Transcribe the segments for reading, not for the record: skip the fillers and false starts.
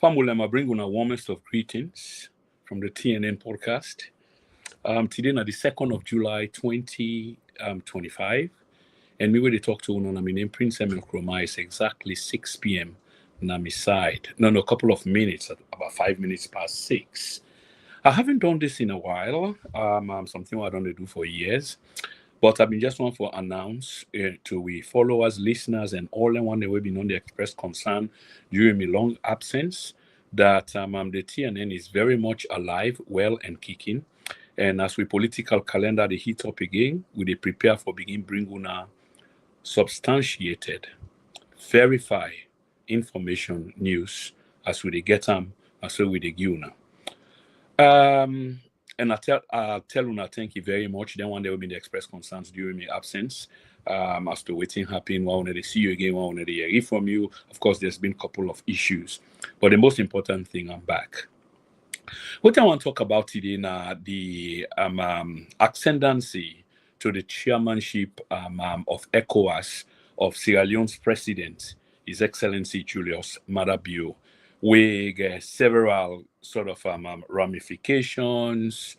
Famulem, I bring una warmest of greetings from the TNN podcast. Today, na the 2nd of July, 2025. And me, where they talk to una, my name Prince Emil Kroma, is exactly 6 p.m. na my side. No, a couple of minutes, about 5 minutes past 6. I haven't done this in a while. Something I don't do for years. But I've been just want to announce to we followers, listeners, and all the one that will be known to express concern during my long absence that the TNN is very much alive, well, and kicking. And as we political calendar they heat up again, we they prepare for begin bring una substantiated, verify information news as we they get them, as so we they give una. And I'll tell una thank you very much. Then one day will be the express concerns during my absence. As to waiting happen, one wanted to see you again, one wanted to hear from you. Of course, there's been a couple of issues, but the most important thing, I'm back. What I want to talk about today now, the ascendancy to the chairmanship of Ecowas of Sierra Leone's president, His Excellency Julius Maada Bio. We get several sort of ramifications,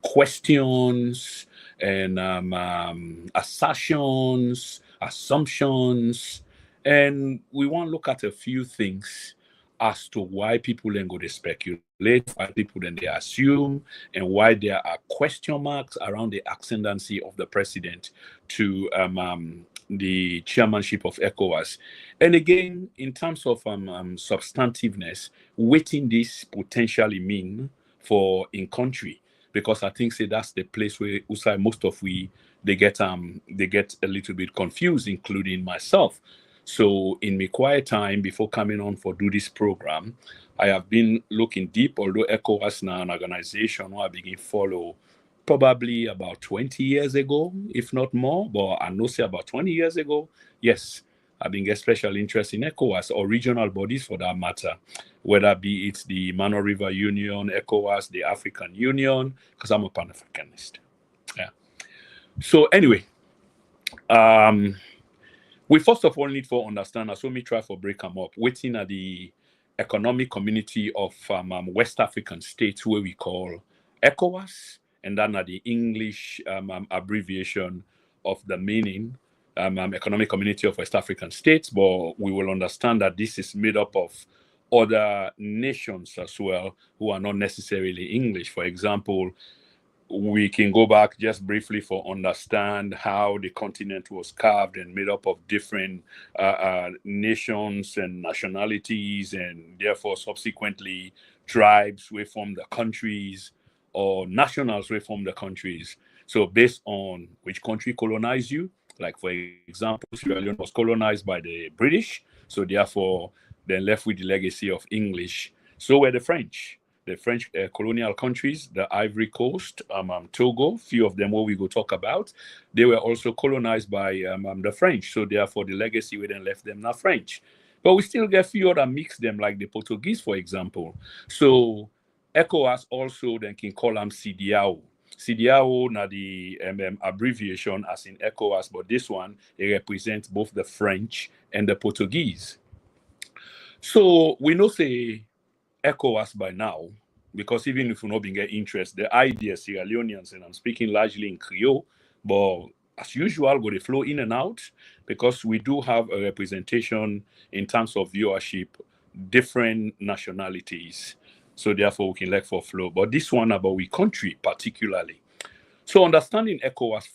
questions, and assertions, assumptions, and we want to look at a few things as to why people then go to speculate, why people then they assume, and why there are question marks around the ascendancy of the president to the chairmanship of ECOWAS. And again, in terms of substantiveness, what in this potentially mean for in country, because I think that's the place where most of they get a little bit confused, including myself. So in my quiet time before coming on for do this program, I have been looking deep, although ECOWAS now an organization who I begin follow probably about 20 years ago, if not more, but I know say about 20 years ago, yes, I've been get special interest in ECOWAS or regional bodies for that matter, whether be it the Mano River Union, ECOWAS, the African Union, because I'm a Pan-Africanist. Yeah. So anyway, we first of all need to understand, as we try to break them up, waiting at the economic community of West African states, where we call ECOWAS, and then at the English abbreviation of the meaning, economic community of West African states, but we will understand that this is made up of other nations as well, who are not necessarily English. For example, we can go back just briefly for understand how the continent was carved and made up of different nations and nationalities, and therefore subsequently tribes who form the countries or nationals who form the countries. So based on which country colonized you, like for example, Sierra Leone was colonized by the British, so therefore then left with the legacy of English. So were the French. The French colonial countries, the Ivory Coast, Togo, few of them what we go talk about, they were also colonized by the French. So therefore, the legacy we then left them not French. But we still get few other mix them, like the Portuguese, for example. So ECOWAS also then can call them CDAO. CDAO na the abbreviation as in ECOWAS, but this one, it represents both the French and the Portuguese. So we know say ECOWAS by now, because even if we're not being get interest, the idea Sierra Leoneans, and I'm speaking largely in Creole, but as usual, go to flow in and out, because we do have a representation in terms of viewership, different nationalities. So therefore, we can let for flow. But this one about we country particularly. So understanding ECOWAS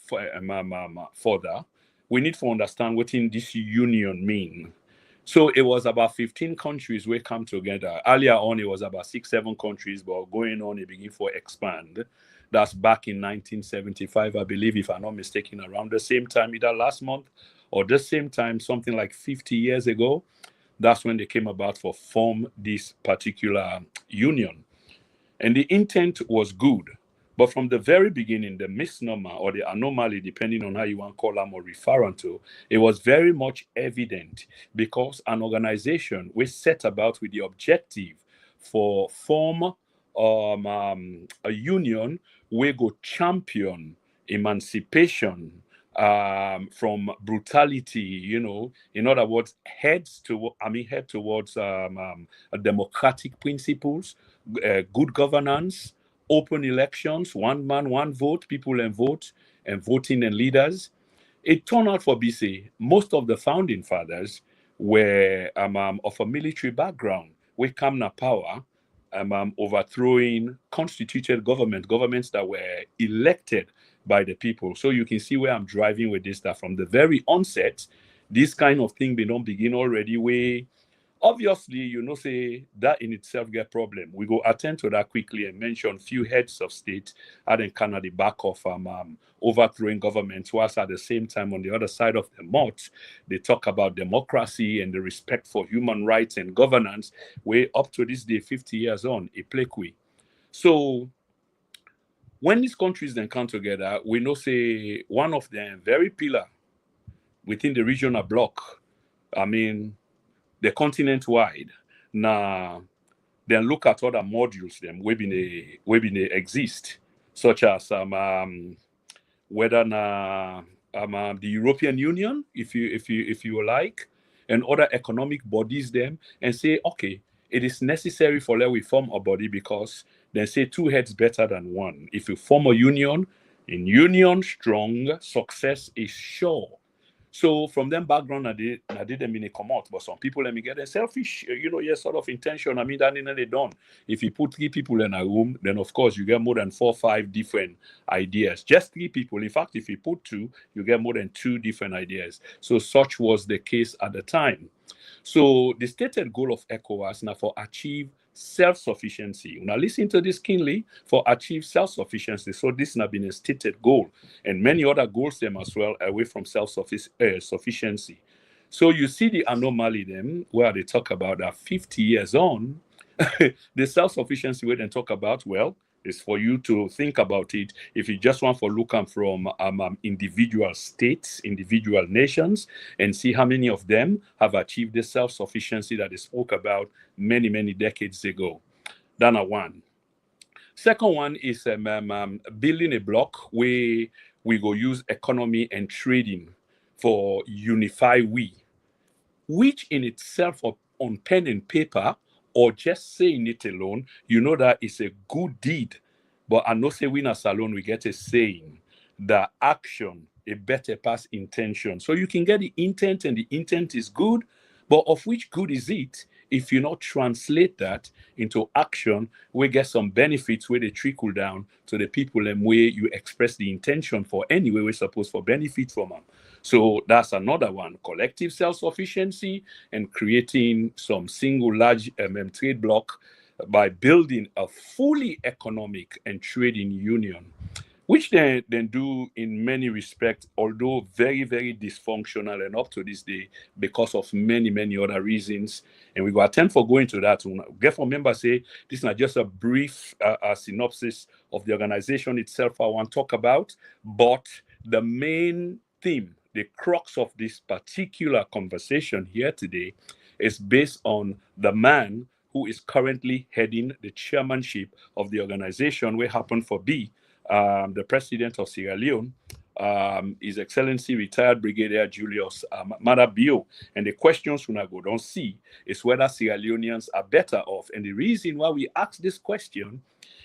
further, we need to understand what in this union mean. So it was about 15 countries we come together. Earlier on, it was about 6-7 countries, but going on, it began to expand. That's back in 1975, I believe, if I'm not mistaken, around the same time, either last month or the same time, something like 50 years ago. That's when they came about for form this particular union. And the intent was good. But from the very beginning, the misnomer or the anomaly, depending on how you want to call them or refer to, it was very much evident, because an organization was set about with the objective for form a union where go champion emancipation from brutality, in other words, head towards democratic principles, good governance, open elections, one man, one vote, people and vote, and voting and leaders. It turned out for BC, most of the founding fathers were of a military background. We come to power, overthrowing constituted governments that were elected by the people. So you can see where I'm driving with this, that from the very onset, this kind of thing they don't begin already where obviously, say that in itself get problem. We go attend to that quickly and mention few heads of state had in Canada the back of overthrowing governments, whilst at the same time on the other side of the mouth, they talk about democracy and the respect for human rights and governance, way up to this day, 50 years on, a play. So when these countries then come together, we know say one of them very pillar within the regional bloc, the continent wide. Now, then look at other modules them we been exist, such as whether the European Union, if you like, and other economic bodies them, and say, okay, it is necessary for let we form a body because they say two heads better than one. If you form a union, in union strong, success is sure. So from them background, I did them in a come out, but some people let me get a selfish, sort of intention. That they don't. If you put three people in a room, then of course you get more than 4 or 5 different ideas. Just three people. In fact, if you put two, you get more than 2 different ideas. So such was the case at the time. So the stated goal of ECOWAS now for achieve self-sufficiency. Now listen to this keenly, for achieve self-sufficiency. So this has been a stated goal, and many other goals them as well away from self-sufficiency. So you see the anomaly then where they talk about that 50 years on, the self-sufficiency we then talk about, well, is for you to think about it. If you just want to look from individual states, individual nations, and see how many of them have achieved the self-sufficiency that they spoke about many, many decades ago. That's one. Second one is building a block where we go use economy and trading for unify we, which in itself on pen and paper or just saying it alone, that is a good deed. But I know say we as alone, we get a saying that action a better past intention. So you can get the intent and the intent is good, but of which good is it if you not translate that into action? We get some benefits where they trickle down to the people and where you express the intention for anyway we're supposed for benefit from them. So that's another one, collective self-sufficiency and creating some single large trade block by building a fully economic and trading union, which they then do in many respects, although very, very dysfunctional and up to this day because of many, many other reasons. And we go attempt for going to that. Get for members say this is not just a brief synopsis of the organization itself I want to talk about, but the main theme, the crux of this particular conversation here today is based on the man who is currently heading the chairmanship of the organization, where happened for B, the president of Sierra Leone, His Excellency retired Brigadier Julius Maada Bio. And the questions we go don't see is whether Sierra Leoneans are better off. And the reason why we ask this question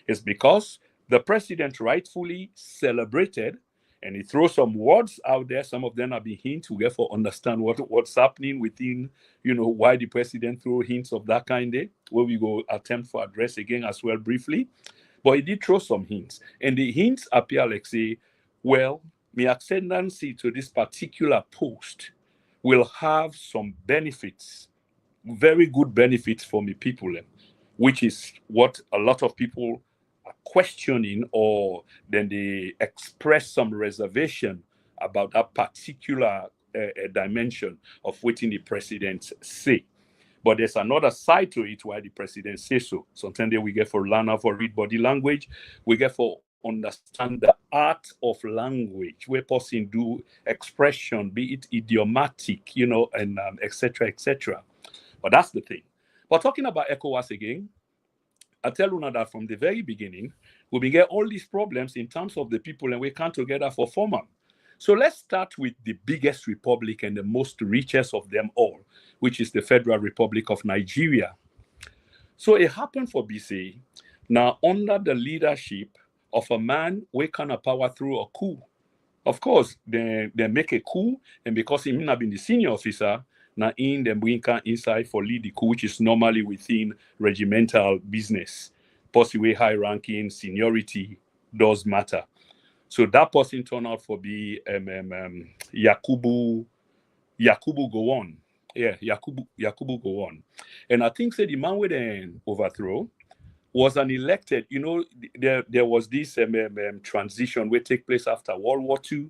is because the president rightfully celebrated, and he throws some words out there. Some of them are being hints. We therefore understand what's happening within, why the president throw hints of that kind there, where we go attempt for address again as well briefly. But he did throw some hints. And the hints appear like say, well, my ascendancy to this particular post will have some benefits, very good benefits for me people, which is what a lot of people are questioning, or then they express some reservation about that particular dimension of what the president say. But there's another side to it why the president says so. Sometimes we get for learn how to read body language, we get for understand the art of language, where person do expression, be it idiomatic, and etc., etc. But that's the thing. But talking about ECOWAS again, I tell you now that from the very beginning, we get all these problems in terms of the people and we come together for formal. So let's start with the biggest republic and the most richest of them all, which is the Federal Republic of Nigeria. So it happened for BC now under the leadership of a man who kind of power through a coup. Of course, they make a coup, and because he may not been the senior officer, now in them bring inside for lead the coup, which is normally within regimental business. Possibly high ranking, seniority does matter. So that person turned out for be Yakubu Gowon. Yeah, Yakubu Gowon. And I think say the man with an overthrow was an elected, there was this transition will take place after World War II,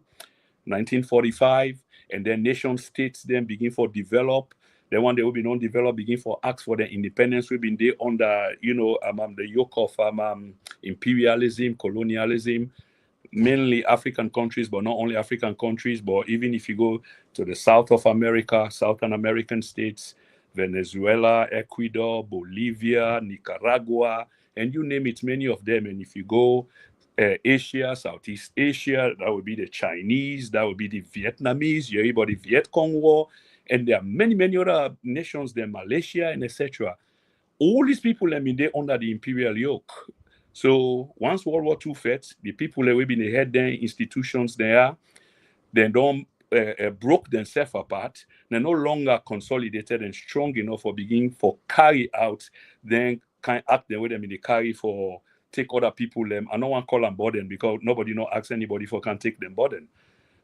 1945, and then nation states then begin for develop. The one they will be non-developed begin for ask for their independence. We've been there under, the yoke of imperialism, colonialism, mainly African countries, but not only African countries, but even if you go to the South of America, Southern American states, Venezuela, Ecuador, Bolivia, Nicaragua, and you name it, many of them. And if you go Asia, Southeast Asia, that would be the Chinese, that would be the Vietnamese, you hear about the Viet Cong War, and there are many, many other nations, there, Malaysia, and etc. All these people, they're under the imperial yoke. So once World War II fed, the people that have been the head there, institutions there, they don't broke themselves apart. They're no longer consolidated and strong enough for beginning for carry out, then can act the way them in the carry for take other people them. I don't want to call them burden because nobody no ask anybody for can take them burden.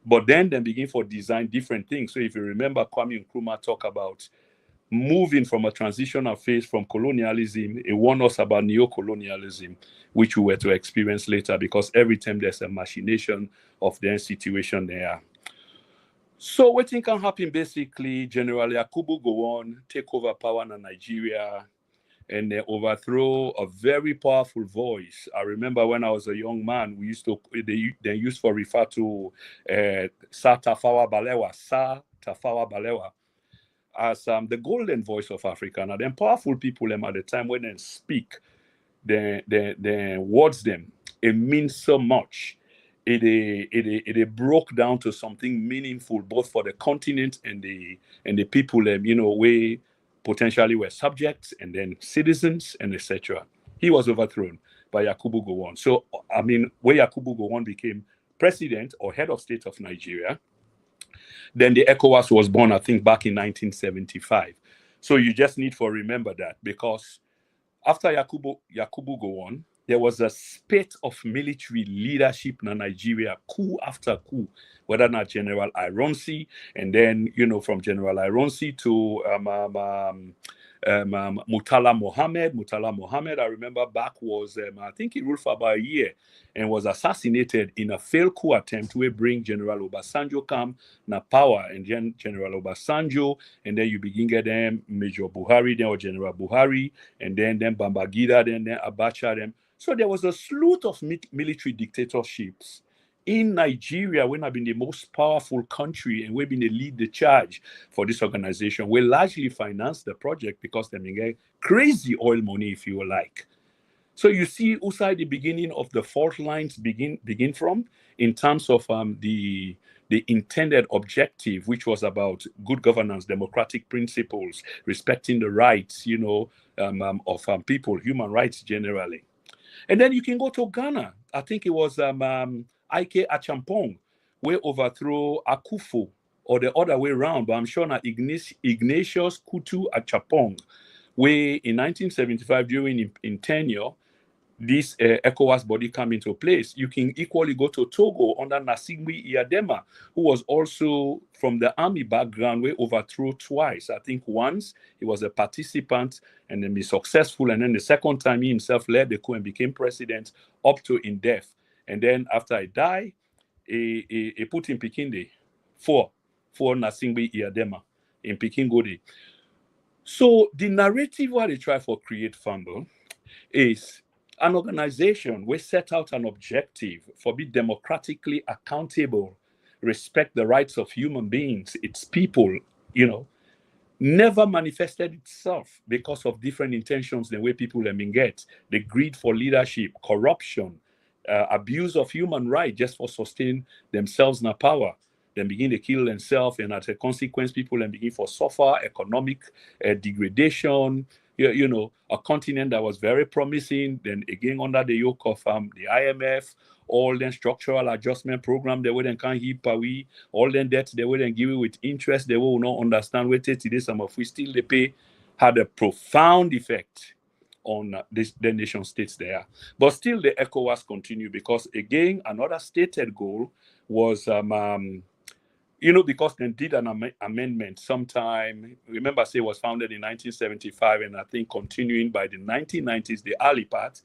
But then they begin for design different things. So if you remember Kwame Nkrumah talk about moving from a transitional phase from colonialism, it warned us about neo-colonialism, which we were to experience later because every time there's a machination of the situation there. So what can happen basically, General Yakubu Gowon take over power in Nigeria and they overthrow a very powerful voice. I remember when I was a young man, they used to refer to Sir Tafawa Balewa, as the golden voice of Africa. Now, them powerful people at the time when they speak, the words them, it means so much. It broke down to something meaningful both for the continent and the people we potentially were subjects and then citizens and etc. He was overthrown by Yakubu Gowon. So where Yakubu Gowon became president or head of state of Nigeria, then the Ecowas was born, I think, back in 1975. So you just need to remember that because after Yakubu Gowon, there was a spate of military leadership in Nigeria, coup after coup, whether not General Ironsi, and then, from General Ironsi to Murtala Mohammed, I remember back was, I think he ruled for about a year and was assassinated in a failed coup attempt to bring General Obasanjo come na power, and then General Obasanjo, and then you begin get them Major Buhari, then or General Buhari, and then Babangida, then Abacha, them. So there was a slew of military dictatorships in Nigeria, when I've been the most powerful country and we've been the lead the charge for this organization. We largely financed the project because they get crazy oil money, if you like. So you see, outside the beginning of the fault lines begin from in terms of the intended objective, which was about good governance, democratic principles, respecting the rights, of people, human rights generally. And then you can go to Ghana. I think it was Ike Achampong, where overthrow Akufo, or the other way around, but I'm sure now Ignatius Kutu Achampong, where in 1975, during in tenure, this ECOWAS body come into place. You can equally go to Togo under Nasingwi Iadema, who was also from the army background, where overthrew twice. I think once he was a participant and then be successful, and then the second time he himself led the coup and became president up to in death. And then after I die, he put in Pikinde for Nasingwi Iadema in Pikingode. So the narrative what they try for create Fumble is an organization will set out an objective for be democratically accountable, respect the rights of human beings, its people, never manifested itself because of different intentions the way people get, the greed for leadership, corruption, abuse of human rights just for sustain themselves in power. Then begin to kill themselves, and as a consequence, people then begin to suffer economic degradation. A continent that was very promising, then again under the yoke of the IMF, all then structural adjustment program, they wouldn't can't heap away, all then debt they wouldn't give it with interest, they will not understand what it is. Some of we still they pay, had a profound effect on the nation states there. But still the ECOWAS continue, because again, another stated goal was because they did an amendment sometime. Remember, say it was founded in 1975, and I think continuing by the 1990s, the early part,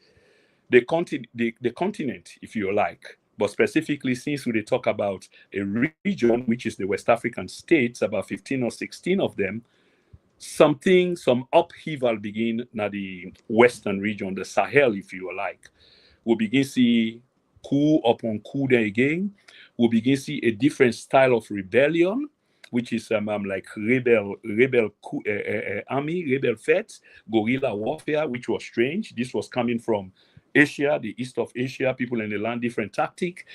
the continent, if you like. But specifically, since we talk about a region, which is the West African states, about 15 or 16 of them, some upheaval begin in the Western region, the Sahel, if you like. We'll begin to see coup upon coup there again. We'll begin to see a different style of rebellion, which is like rebel army, rebel fete, guerrilla warfare, which was strange. This was coming from Asia, the east of Asia. People in the land, different tactic,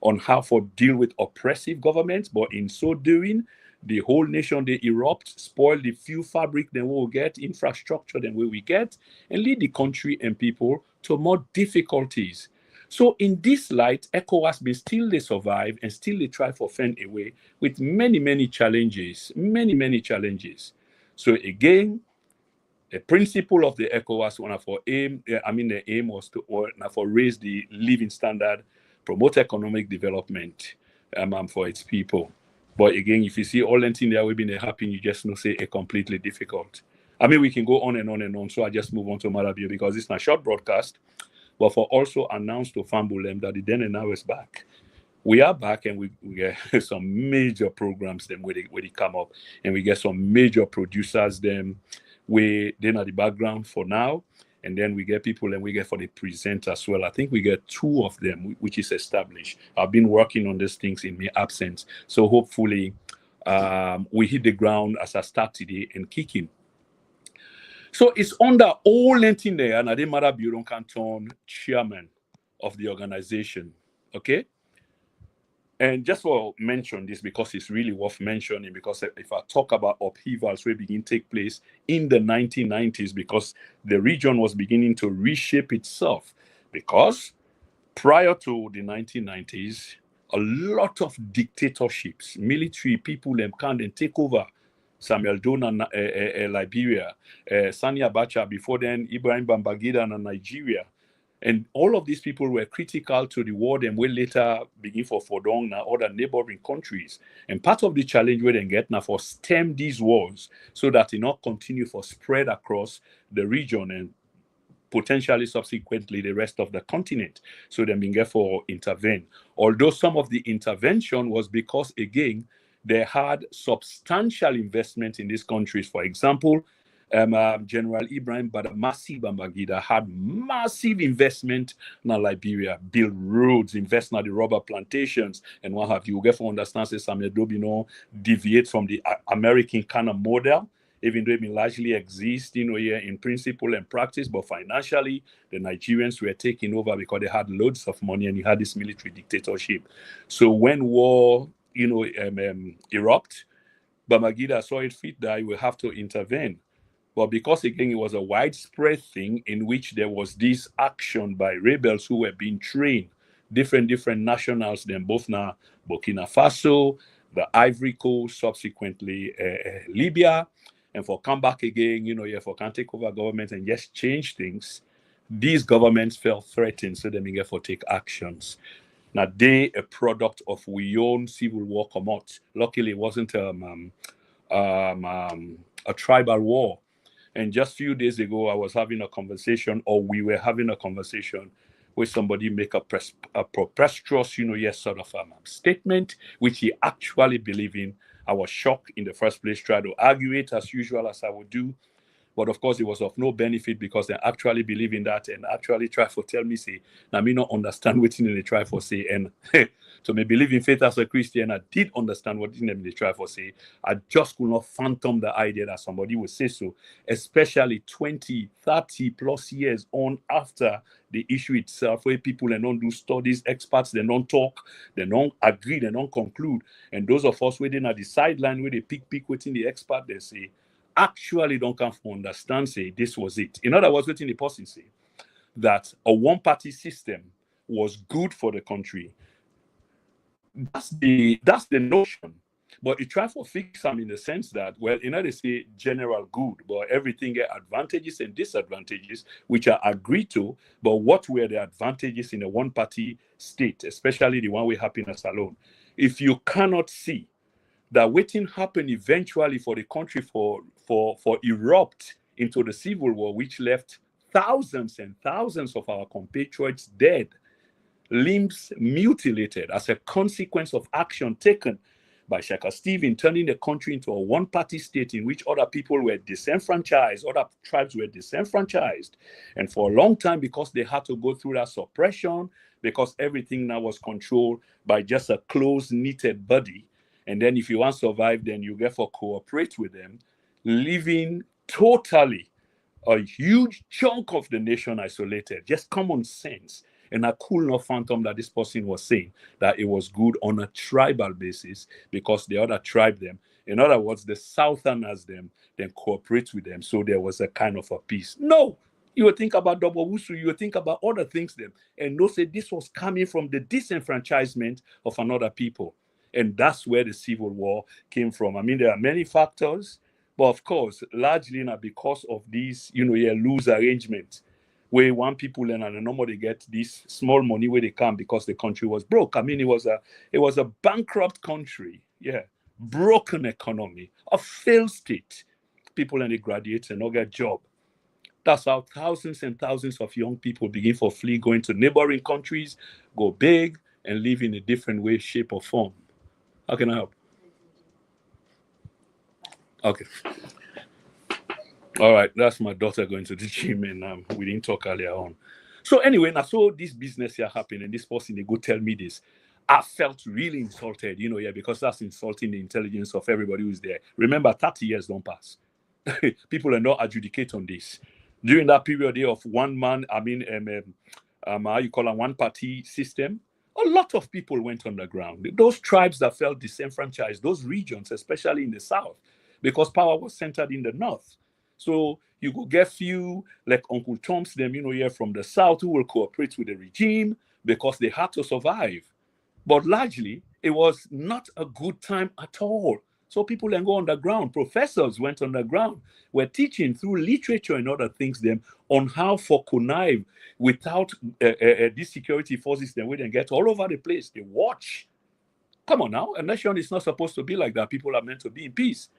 on how to deal with oppressive governments. But in so doing, the whole nation, they erupt, spoil the few fabric then we will get, infrastructure then we get, and lead the country and people to more difficulties. So in this light, ECOWAS may still they survive and still they try to find a way with many, many challenges, many challenges. So again, the principle of the ECOWAS the aim was to for raise the living standard, promote economic development for its people. But again, if you see all the things that we've been happening, you just know say a completely difficult. We can go on and on and on. So I just move on to Malabio because it's not a short broadcast. But for also announce to Fambulem that the then and now is back. We are back, and we get some major programs them where they come up, and we get some major producers them where they're at the background for now, and then we get people and we get for the present as well. I think we get 2 of them, which is established. I've been working on these things in my absence, so hopefully we hit the ground as I start today and kicking. So it's under all anything there, and Ademara Bureau Canton, chairman of the organization. Okay? And just for mention this because it's really worth mentioning, because if I talk about upheavals we begin take place in the 1990s, because the region was beginning to reshape itself, because prior to the 1990s, a lot of dictatorships, military people, them can then take over. Samuel Doe Liberia, Sani Abacha, before then Ibrahim Babangida in Nigeria. And all of these people were critical to the war and will later begin for Fordong and other neighboring countries. And part of the challenge we then get now for stem these wars so that it not continue for spread across the region and potentially subsequently the rest of the continent. So they began for intervene. Although some of the intervention was because, again, they had substantial investment in these countries. For example, General Ibrahim Badamasi Babangida had massive investment in Liberia, build roads, invest in the rubber plantations, and what have you. You get to understand that Samuel Doe deviate from the American kind of model, even though it may largely exist, here in principle and practice, but financially, the Nigerians were taking over because they had loads of money and you had this military dictatorship. So when war, erupt, Babangida saw it fit that he will have to intervene. But because, again, it was a widespread thing in which there was this action by rebels who were being trained, different nationals, then both now Burkina Faso, the Ivory Coast, subsequently Libya, and for come back again, for can take over government and just change things, these governments felt threatened, so they began for take actions. Now, they a product of we own civil war come out. Luckily, it wasn't a tribal war. And just a few days ago, I was having a conversation, or we were having a conversation where somebody make a preposterous, sort of statement, which he actually believed in. I was shocked in the first place, tried to argue it as usual, as I would do. But of course, it was of no benefit because they actually believe in that and actually try to tell me, say, now me not understand what they try for say. And to me believe in faith as a Christian, I did understand what they try for say. I just could not fathom the idea that somebody would say so, especially 20, 30 plus years on after the issue itself, where people they don't do studies, experts, they don't talk, they don't agree, they don't conclude. And those of us waiting at the sideline where they pick waiting the expert, they say, actually don't come to understand, say, this was it. In other words, waiting the person say that a one-party system was good for the country. That's the notion. But it tries to fix them in the sense that, well, they say general good, but everything get advantages and disadvantages, which are agreed to. But what were the advantages in a one-party state, especially the one with happiness alone? If you cannot see that waiting happen eventually for the country for erupt into the civil war, which left thousands and thousands of our compatriots dead, limbs mutilated as a consequence of action taken by Shaka Steve in turning the country into a one-party state in which other people were disenfranchised, other tribes were disenfranchised. And for a long time, because they had to go through that suppression, because everything now was controlled by just a close-knitted body. And then if you want to survive, then you get to cooperate with them, leaving totally a huge chunk of the nation isolated. Just common sense. And I could not fathom that this person was saying that it was good on a tribal basis because the other tribe them. In other words, the Southerners them then cooperate with them. So there was a kind of a peace. No, you would think about double wusu, you would think about other things them. And no say this was coming from the disenfranchisement of another people. And that's where the Civil War came from. I mean, there are many factors, but of course, largely not because of these, loose arrangement where one people and normally get this small money where they come because the country was broke. I mean, it was a bankrupt country, broken economy, a failed state. People and they graduate and not get job. That's how thousands and thousands of young people begin for flee, going to neighboring countries, go big, and live in a different way, shape, or form. How can I help? Okay. All right, that's my daughter going to the gym, and we didn't talk earlier on. So anyway, now so this business here happened, and this person they go tell me this. I felt really insulted, because that's insulting the intelligence of everybody who's there. Remember, 30 years don't pass. People are not adjudicate on this. During that period of one man, how you call a one-party system, a lot of people went underground. Those tribes that felt disenfranchised, those regions, especially in the south, because power was centered in the north. So you go get few like Uncle Tom's them, here from the south who will cooperate with the regime because they had to survive. But largely, it was not a good time at all. So people then go underground. Professors went underground, were teaching through literature and other things them on how for connive without these security forces then we then get all over the place. They watch. Come on now, a nation is not supposed to be like that. People are meant to be in peace.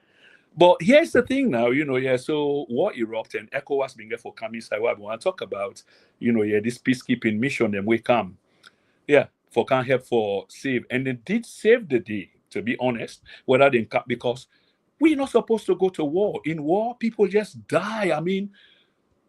But here's the thing now, so war erupted and Ecowas being there for coming side. We want to talk about, this peacekeeping mission and we come. For can help for save. And they did save the day, to be honest, whether they because we're not supposed to go to war. In war, people just die. I mean,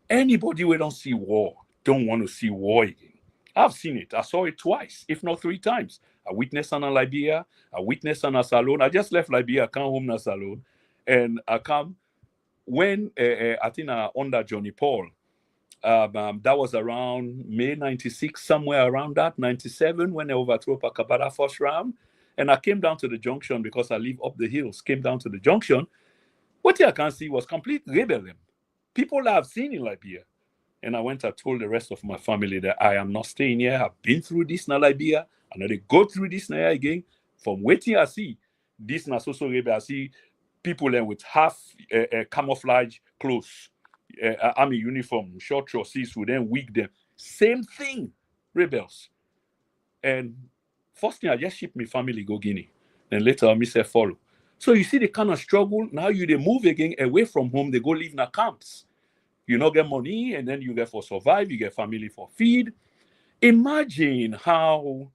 anybody who don't see war don't want to see war again. I've seen it. I saw it twice, if not 3 times. I witnessed on Liberia. I witnessed on Salone. I just left Liberia. I come home to Salone. And I come when I think under Johnny Paul, that was around May 96, somewhere around that, 97, when they overthrew Pakabada first round. And I came down to the junction because I live up the hills, came down to the junction. What I can see was complete rebellion. People I've seen in Liberia. And I went and told the rest of my family that I am not staying here. I've been through this in Liberia. And they go through this now again. From waiting I see, this na so rebel, I see people with half camouflage clothes, army uniform, short trousers, who then wig them. Same thing, rebels. And first thing, I just ship my family go Guinea. Then later, I say follow. So you see the kind of struggle. Now they move again away from home. They go live in the camps. You not get money, and then you get for survive. You get family for feed. Imagine how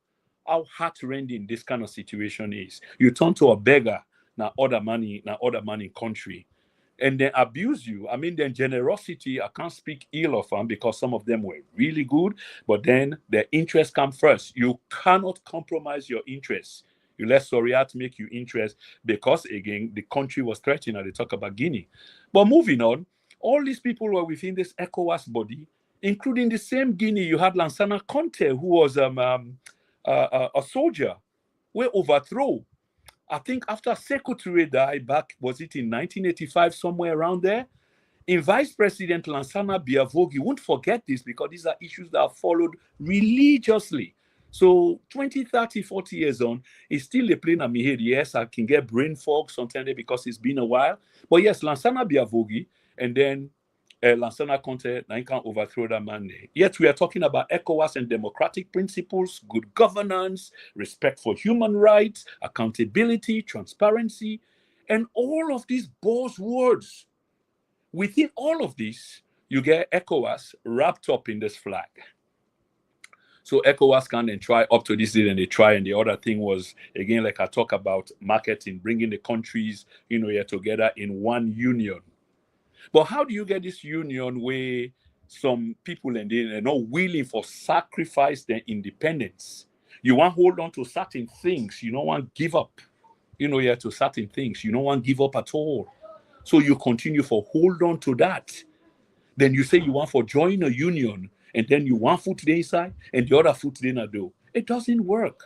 heart-rending this kind of situation is. You turn to a beggar, now other money in country. and then abuse you. I mean, then generosity, I can't speak ill of them because some of them were really good, but then their interests come first. You cannot compromise your interests. You let Soriat make you interest because, again, the country was threatened and they talk about Guinea. But moving on, all these people were within this ECOWAS body, including the same Guinea. You had Lansana Conte, who was a soldier, were overthrown. I think after Sekou Touré died back, was it in 1985, somewhere around there? In Vice President Lansana Biavogi, won't forget this because these are issues that are followed religiously. So 20, 30, 40 years on, it's still a plane on my head. Yes, I can get brain fog sometimes because it's been a while. But yes, Lansana Biavogi, and then Lansana Conte, now you can't overthrow that man. Yet we are talking about ECOWAS and democratic principles, good governance, respect for human rights, accountability, transparency, and all of these buzzwords. Within all of this, you get ECOWAS wrapped up in this flag. So ECOWAS can then try up to this day, and they try. And the other thing was, again, like I talk about marketing, bringing the countries, here together in one union. But how do you get this union where some people and they are not willing for sacrifice their independence? You want to hold on to certain things. You don't want to give up, to certain things. You don't want to give up at all. So you continue for hold on to that. Then you say you want for join a union, and then you want foot the inside and the other foot in a do. It doesn't work.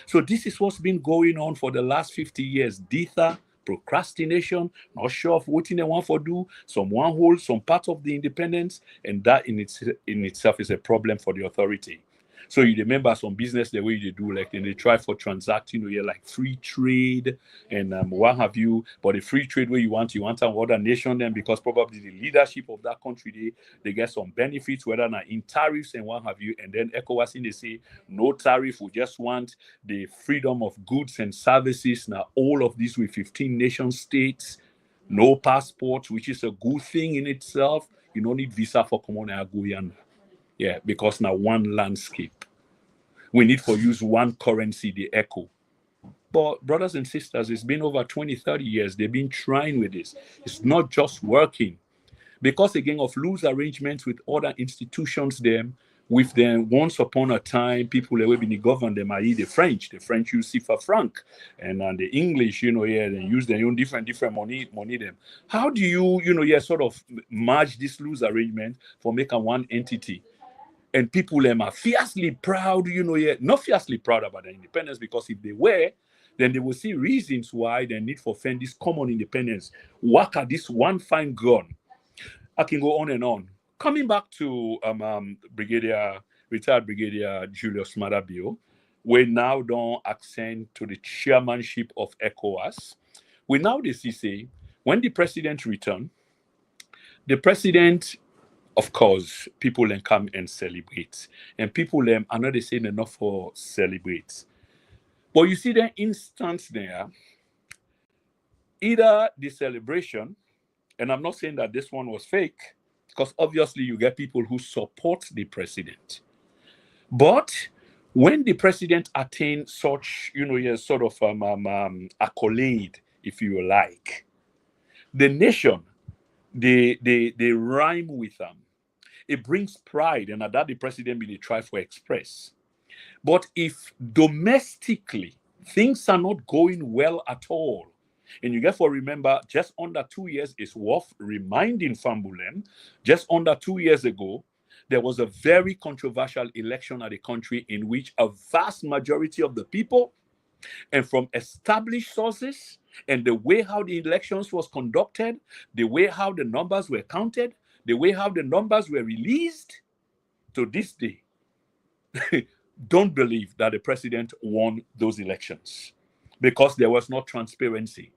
So this is what's been going on for the last 50 years. Dither, procrastination, not sure of what they want for do. Someone holds some part of the independence, and that in itself is a problem for the authority. So you remember some business the way they do, like and they try for transacting, like free trade and what have you. But the free trade where you want another nation then because probably the leadership of that country they get some benefits, whether not in tariffs and what have you. And then ECOWAS they say no tariff, we just want the freedom of goods and services. Now all of these with 15 nation states, no passports, which is a good thing in itself. You don't need visa for common Guyana. Yeah, because now one landscape. We need for use one currency, the echo. But brothers and sisters, it's been over 20, 30 years. They've been trying with this. It's not just working. Because again, of loose arrangements with other institutions with them, once upon a time, people that will be governed them, i.e. the French. The French use cipher franc. And the English, they use their own different money them. How do you, sort of merge this loose arrangement for making one entity? And people are fiercely proud, not fiercely proud about their independence, because if they were, then they will see reasons why they need for defend this common independence. Work at this one fine gun. I can go on and on. Coming back to retired Brigadier Julius Madabio, we now don't ascend to the chairmanship of ECOWAS. We now say, when the president returned, the president, of course, people then come and celebrate. And people are not saying enough for celebrate. But you see the instance there, either the celebration, and I'm not saying that this one was fake, because obviously you get people who support the president. But when the president attains such, sort of accolade, if you like, the nation, they rhyme with them. It brings pride, and that the president will try for express. But if domestically things are not going well at all, and you get to remember, just under 2 years is worth reminding Fambulem, just under 2 years ago, there was a very controversial election at the country in which a vast majority of the people, and from established sources, and the way how the elections was conducted, the way how the numbers were counted, the way how the numbers were released, to this day, don't believe that the president won those elections because there was no transparency.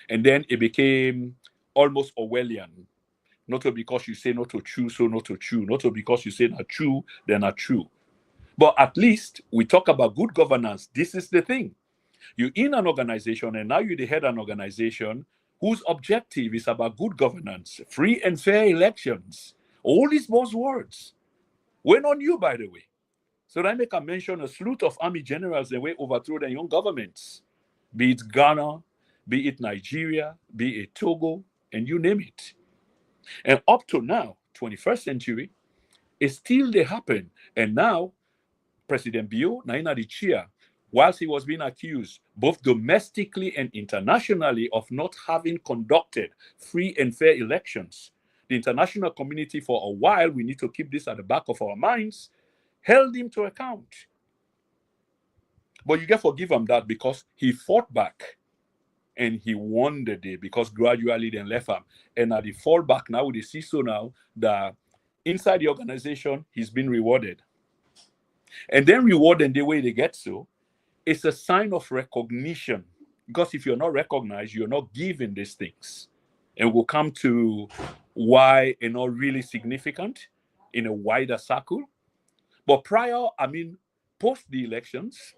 And then it became almost Orwellian. Not because you say not to true, so not to true. Not because you say not true, they're not true. But at least we talk about good governance. This is the thing. You're in an organization, and now you're the head of an organization whose objective is about good governance, free and fair elections. All these buzzwords. We're not new, by the way. So I make a mention a slew of army generals that way overthrow their young governments, be it Ghana, be it Nigeria, be it Togo, and you name it. And up to now, 21st century, it still they happen. And now, President Bio, Naina the chair, whilst he was being accused, both domestically and internationally, of not having conducted free and fair elections, the international community, for a while, we need to keep this at the back of our minds, held him to account. But you get forgive him that because he fought back and he won the day, because gradually then left him. And at the fallback now, we see so now that inside the organization, he's been rewarded. And then rewarded the way they get so, it's a sign of recognition. Because if you're not recognized, you're not given these things. And we'll come to why they're not really significant in a wider circle. But prior, post the elections,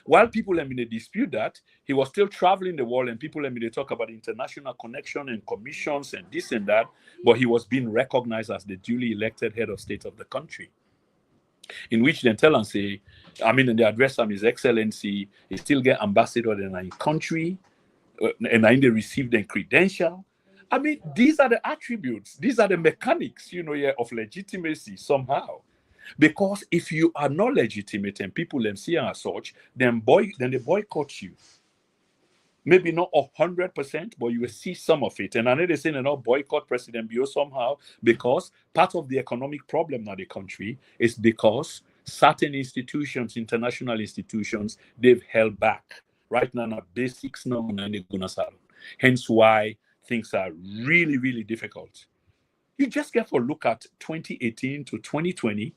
while people they dispute that, he was still traveling the world, and people they talk about international connection and commissions and this and that, but he was being recognized as the duly elected head of state of the country. In which then tell and say, in the address of His Excellency, he still get ambassador in a country, and they receive the credential. These are the attributes, these are the mechanics, of legitimacy somehow. Because if you are not legitimate and people see as such, then they boycott you. Maybe not 100%, but you will see some of it. And I know they say they not boycott President Bio somehow, because part of the economic problem in the country is because certain institutions, international institutions, they've held back. Right now, basics now, hence why things are really, really difficult. You just get to look at 2018 to 2020.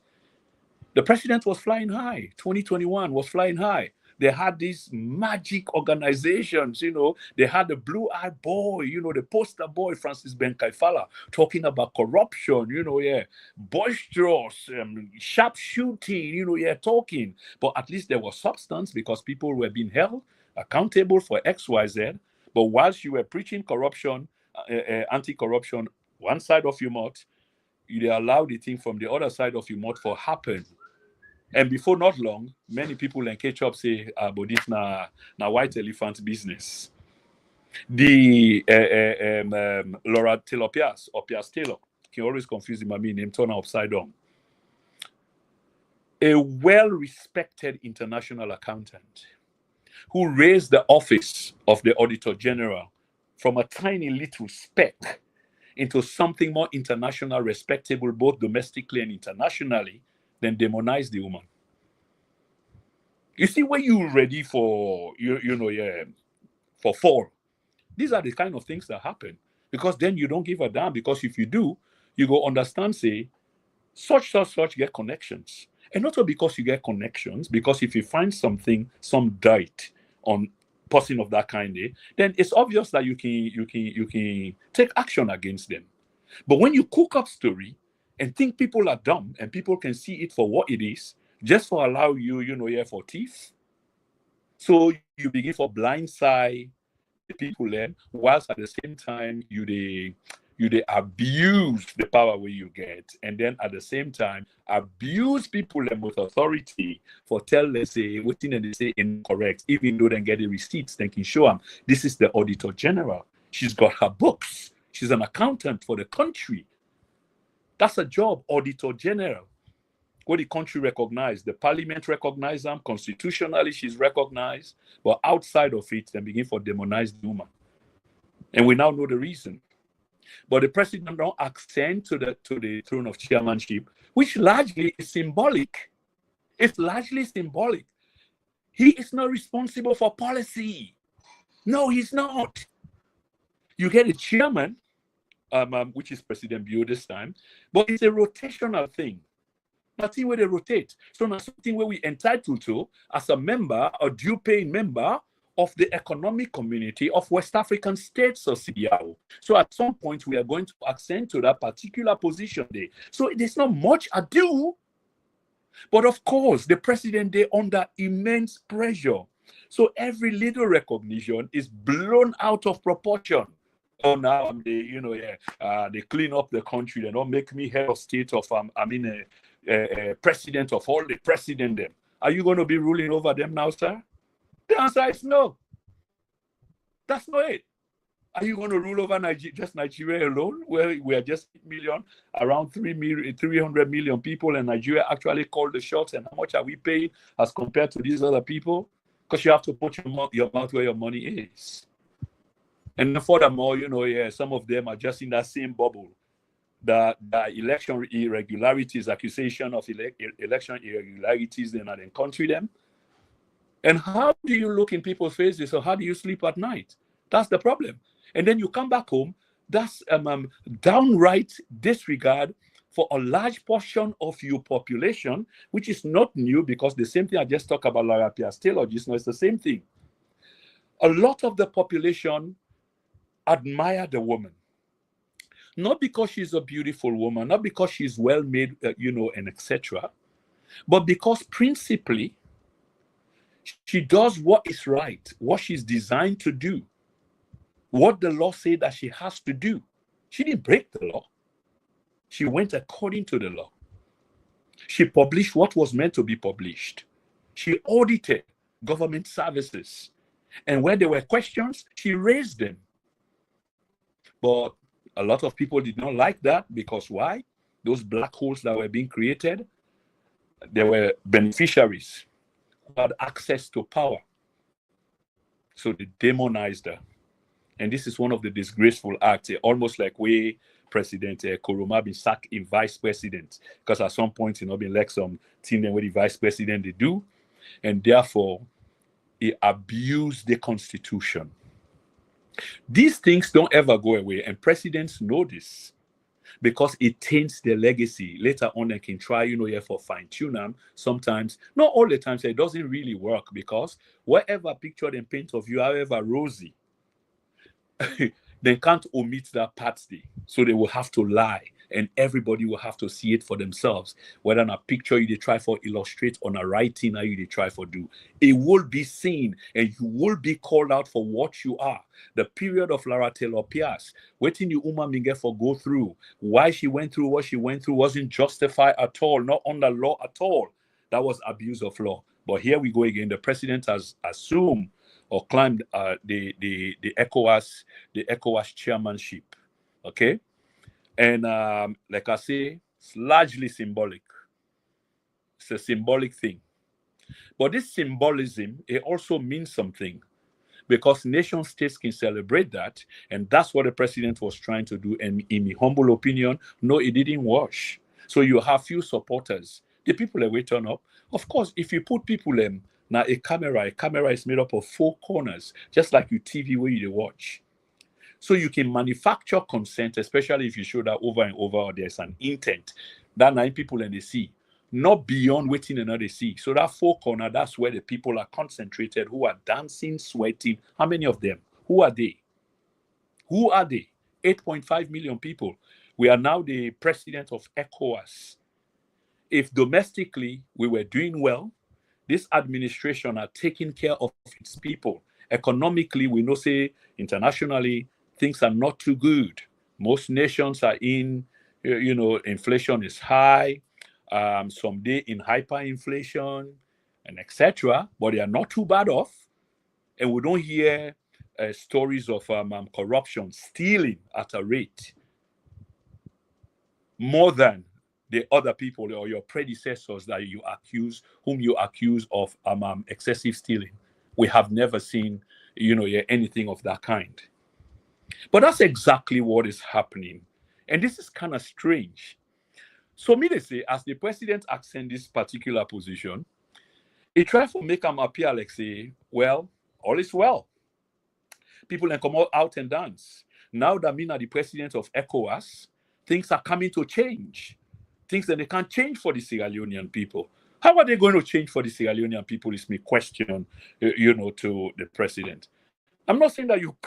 The president was flying high. 2021 was flying high. They had these magic organizations, They had the blue-eyed boy, the poster boy, Francis Ben Kaifala, talking about corruption, boisterous, sharp shooting, talking. But at least there was substance because people were being held accountable for XYZ. But whilst you were preaching corruption, anti-corruption, one side of your mouth, you allow the thing from the other side of your mouth for happen. And before not long, many people in Ketchup say, but this na white elephant business. The Laura Taylor-Pierce, or Pierce Taylor, can always confuse him, name turn upside down. A well-respected international accountant who raised the office of the Auditor General from a tiny little speck into something more international, respectable, both domestically and internationally, then demonize the woman. You see, when you're ready for, for fall, these are the kind of things that happen. Because then you don't give a damn. Because if you do, you go understand, say, such get connections. And not because you get connections, because if you find something, some dirt on person of that kind, then it's obvious that you can take action against them. But when you cook up story and think people are dumb and people can see it for what it is, just for allow you, for thief. So you begin for blindside the people then, whilst at the same time you abuse the power where you get, and then at the same time abuse people with authority for tell let's say what thing they say incorrect, even though they get the receipts, they can show them this is the Auditor General. She's got her books. She's an accountant for the country. That's a job, Auditor General. What the country recognized, the parliament recognized them, constitutionally she's recognized, but outside of it, they begin for demonize the woman. And we now know the reason. But the president don't ascend to the throne of chairmanship, which largely is symbolic. It's largely symbolic. He is not responsible for policy. No, he's not. You get a chairman, which is President Bio this time, but it's a rotational thing. Nothing where they rotate. So now something where we entitled to as a member, a due paying member of the economic community of West African states or CDAO. So at some point we are going to ascend to that particular position there. So there's not much ado. But of course, the president they under immense pressure. So every little recognition is blown out of proportion. Oh, now they clean up the country. They don't make me head of state of president of all the president them. Are you going to be ruling over them now, sir? The answer is no. That's not it. Are you going to rule over just Nigeria alone, where we are just 8 million, around 300 million people, and Nigeria actually called the shots? And how much are we paying as compared to these other people? Because you have to put your mouth where your money is. And furthermore, some of them are just in that same bubble. The election irregularities, accusation of election irregularities, they're not encountering them. And how do you look in people's faces, or how do you sleep at night? That's the problem. And then you come back home, that's downright disregard for a large portion of your population, which is not new, because the same thing I just talked about, Lara Pierce Taylor, just know it's the same thing. A lot of the population admire the woman. Not because she's a beautiful woman, not because she's well-made, and etc., but because principally, she does what is right, what she's designed to do, what the law said that she has to do. She didn't break the law. She went according to the law. She published what was meant to be published. She audited government services. And when there were questions, she raised them. But a lot of people did not like that, because why? Those black holes that were being created, there were beneficiaries who had access to power. So they demonized her. And this is one of the disgraceful acts, almost like way President Kuruma been sacked in vice president, because at some point, been like some thing where the vice president they do, and therefore he abused the constitution. These things don't ever go away, and presidents know this, because it taints their legacy. Later on, they can try, for fine-tune them. Sometimes, not all the time, so it doesn't really work, because whatever picture they paint of you, however rosy, they can't omit that part day. So they will have to lie, and everybody will have to see it for themselves. Whether on a picture you they try for illustrate, on a writing how you they try for do, it will be seen, and you will be called out for what you are. The period of Lara Taylor Pierce, waiting you Uma Minge for go through, why she went through what she went through wasn't justified at all, not under law at all. That was abuse of law. But here we go again. The president has assumed or climbed the Ecowas chairmanship. Okay, and like I say, it's largely symbolic. It's a symbolic thing, but this symbolism, it also means something, because nation states can celebrate that, and that's what the president was trying to do. And in my humble opinion, no, it didn't wash. So you have few supporters. The people that will turn up. Of course, if you put people in now, a camera is made up of 4 corners, just like your TV where you watch. So you can manufacture consent, especially if you show that over and over, or there's an intent. That 9 people in the sea, not beyond waiting another sea. So that 4 corner, that's where the people are concentrated, who are dancing, sweating. How many of them? Who are they? Who are they? 8.5 million people. We are now the president of Ecowas. If domestically we were doing well, this administration are taking care of its people. Economically, we know, say, internationally, things are not too good. Most nations are in, inflation is high, some day in hyperinflation, and etc. But they are not too bad off. And we don't hear stories of corruption, stealing at a rate more than the other people or your predecessors that whom you accuse of excessive stealing. We have never seen, anything of that kind. But that's exactly what is happening. And this is kind of strange. So me to say, as the president accent this particular position, he tried to make him appear like say, well, all is well. People can come out and dance. Now that me are the president of ECOWAS, things are coming to change. Things that they can't change for the Sierra Leonean people. How are they going to change for the Sierra Leonean people is my question, to the president. I'm not saying that you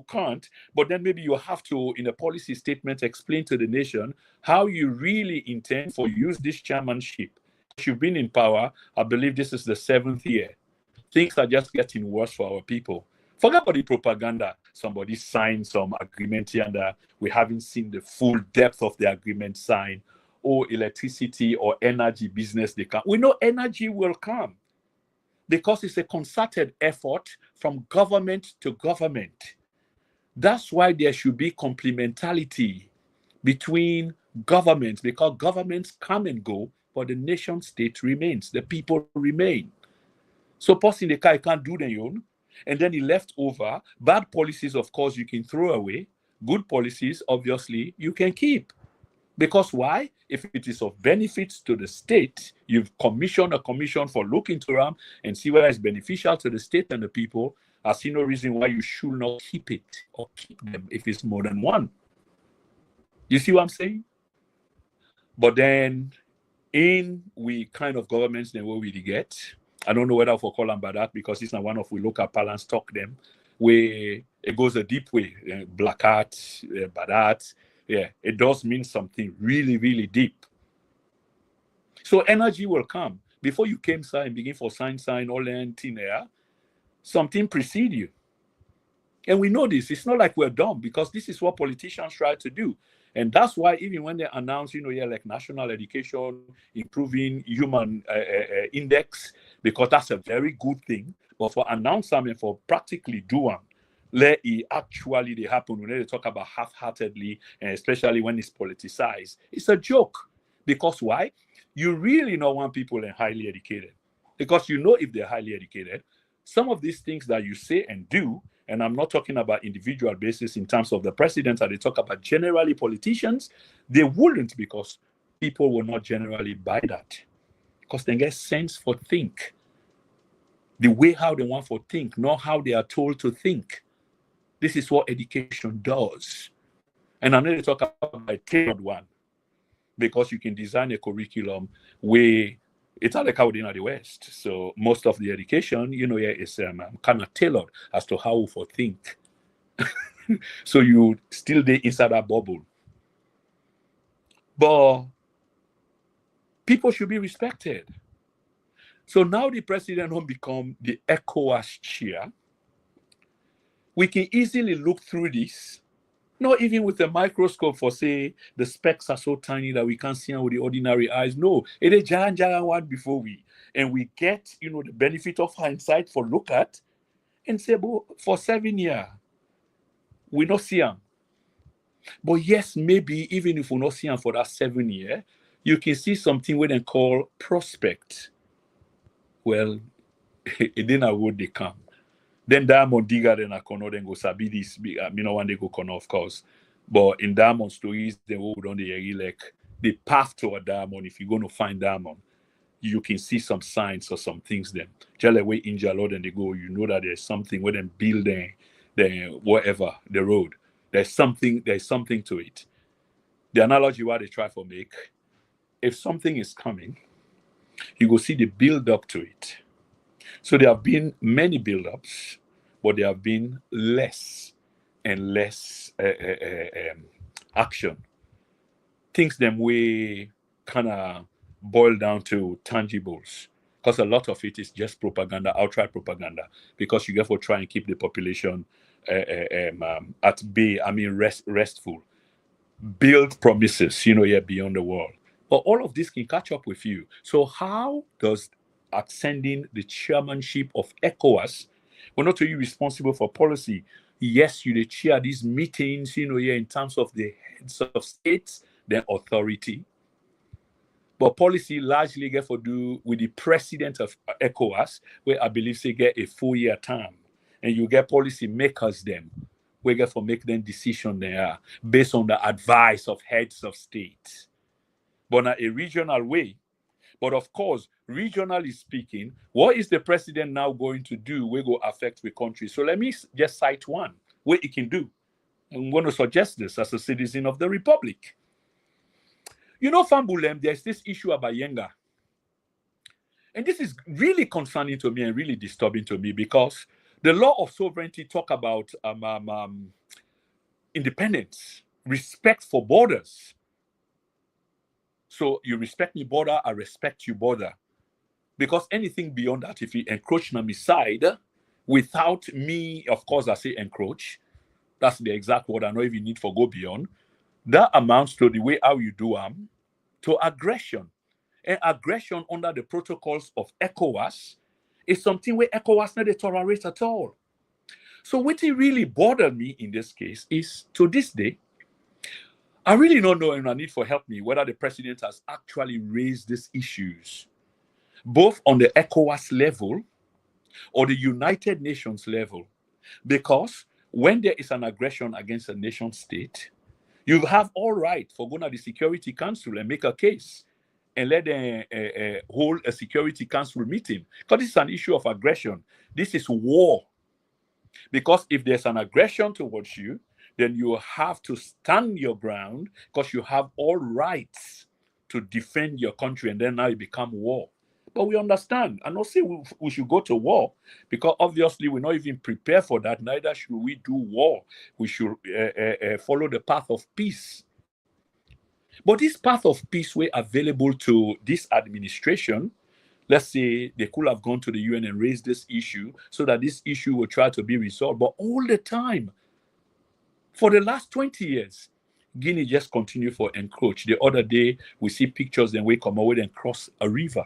can't, but then maybe you have to, in a policy statement, explain to the nation how you really intend to use this chairmanship. You've been in power. I believe this is the 7th year. Things are just getting worse for our people. Forget about the propaganda. Somebody signed some agreement here, and we haven't seen the full depth of the agreement signed. Or electricity or energy business, they come. We know energy will come because it's a concerted effort from government to government. That's why there should be complementarity between governments, because governments come and go, but the nation state remains, the people remain. So person in the car, you can't do their own. And then the leftover, bad policies, of course, you can throw away. Good policies, obviously, you can keep. Because why? If it is of benefit to the state, you've commissioned a commission for looking into them and see whether it's beneficial to the state and the people. I see no reason why you should not keep it or keep them if it's more than one. You see what I'm saying? But then we kind of governments then what we get. I don't know whether for call them by that because it's not one of we local parlance talk them where it goes a deep way. Black art, bad art. Yeah, it does mean something really, really deep. So energy will come. Before you came sign, begin for sign, all anything there, something precede you. And we know this. It's not like we're dumb because this is what politicians try to do. And that's why even when they announce, like national education, improving human index, because that's a very good thing. But for announce something, for practically doing, let it actually they happen when they talk about half-heartedly, and especially when it's politicized. It's a joke. Because why? You really don't want people and highly educated. Because if they're highly educated, some of these things that you say and do, and I'm not talking about individual basis in terms of the president, and they talk about generally politicians, they wouldn't because people will not generally buy that. Because they get sense for think. The way how they want to think, not how they are told to think. This is what education does. And I know they talk about a tailored one because you can design a curriculum where it's like how in the West. So most of the education, is kind of tailored as to how to think. So you still there inside that bubble. But people should be respected. So now the president will become the Ecowas chair. We can easily look through this, not even with a microscope for say the specks are so tiny that we can't see them with the ordinary eyes. No, it is giant one before and we get the benefit of hindsight for look at and say, but for 7 years, we not see them. But yes, maybe even if we not see them for that 7 years, you can see something we then call prospect. Well, it didn't what they come. Then Diamond Digger then I can then go sabi this. One day go corner, of course. But in Diamond stories, they would on the like the path to a diamond. If you're going to find diamond, you can see some signs or some things then. Just like way in Jalod and they go, that there's something where them building the whatever the road. There's something to it. The analogy what they try to make, if something is coming, you go see the build up to it. So there have been many build-ups, but there have been less and less action. Things them way kind of boil down to tangibles, because a lot of it is just propaganda, outright propaganda, because you get to try and keep the population at bay. Restful. Build promises, beyond the world. But all of this can catch up with you. So how does ascending the chairmanship of Ecowas, we're not only responsible for policy. Yes, you chair these meetings, in terms of the heads of states, their authority. But policy largely get to do with the president of Ecowas, where I believe they get a 4-year term. And you get policy makers them, we get to make them decision there based on the advice of heads of state. But in a regional way. But of course, regionally speaking, what is the president now going to do? We go affect the country. So let me just cite one what he can do. I'm going to suggest this as a citizen of the Republic. Fambulem, there's this issue about Yenga. And this is really concerning to me and really disturbing to me because the law of sovereignty talk about independence, respect for borders. So you respect me border, I respect you border. Because anything beyond that, if you encroach on my side, without me, of course, I say encroach. That's the exact word I know if you need for go beyond. That amounts to the way how you do to aggression. And aggression under the protocols of ECOWAS is something where ECOWAS not tolerate at all. So what it really bothered me in this case is, to this day, I really don't know, and I need for help me, whether the president has actually raised these issues, both on the Ecowas level or the United Nations level. Because when there is an aggression against a nation state, you have all right for going to the Security Council and make a case and let them hold a Security Council meeting. Because this is an issue of aggression. This is war. Because if there's an aggression towards you, then you have to stand your ground because you have all rights to defend your country, and then now it become war. But we understand. And not say we should go to war, because obviously we're not even prepared for that. Neither should we do war. We should follow the path of peace. But this path of peace were available to this administration. Let's say they could have gone to the UN and raised this issue so that this issue will try to be resolved. But all the time, for the last 20 years, Guinea just continue for encroach. The other day, we see pictures and we come away and cross a river,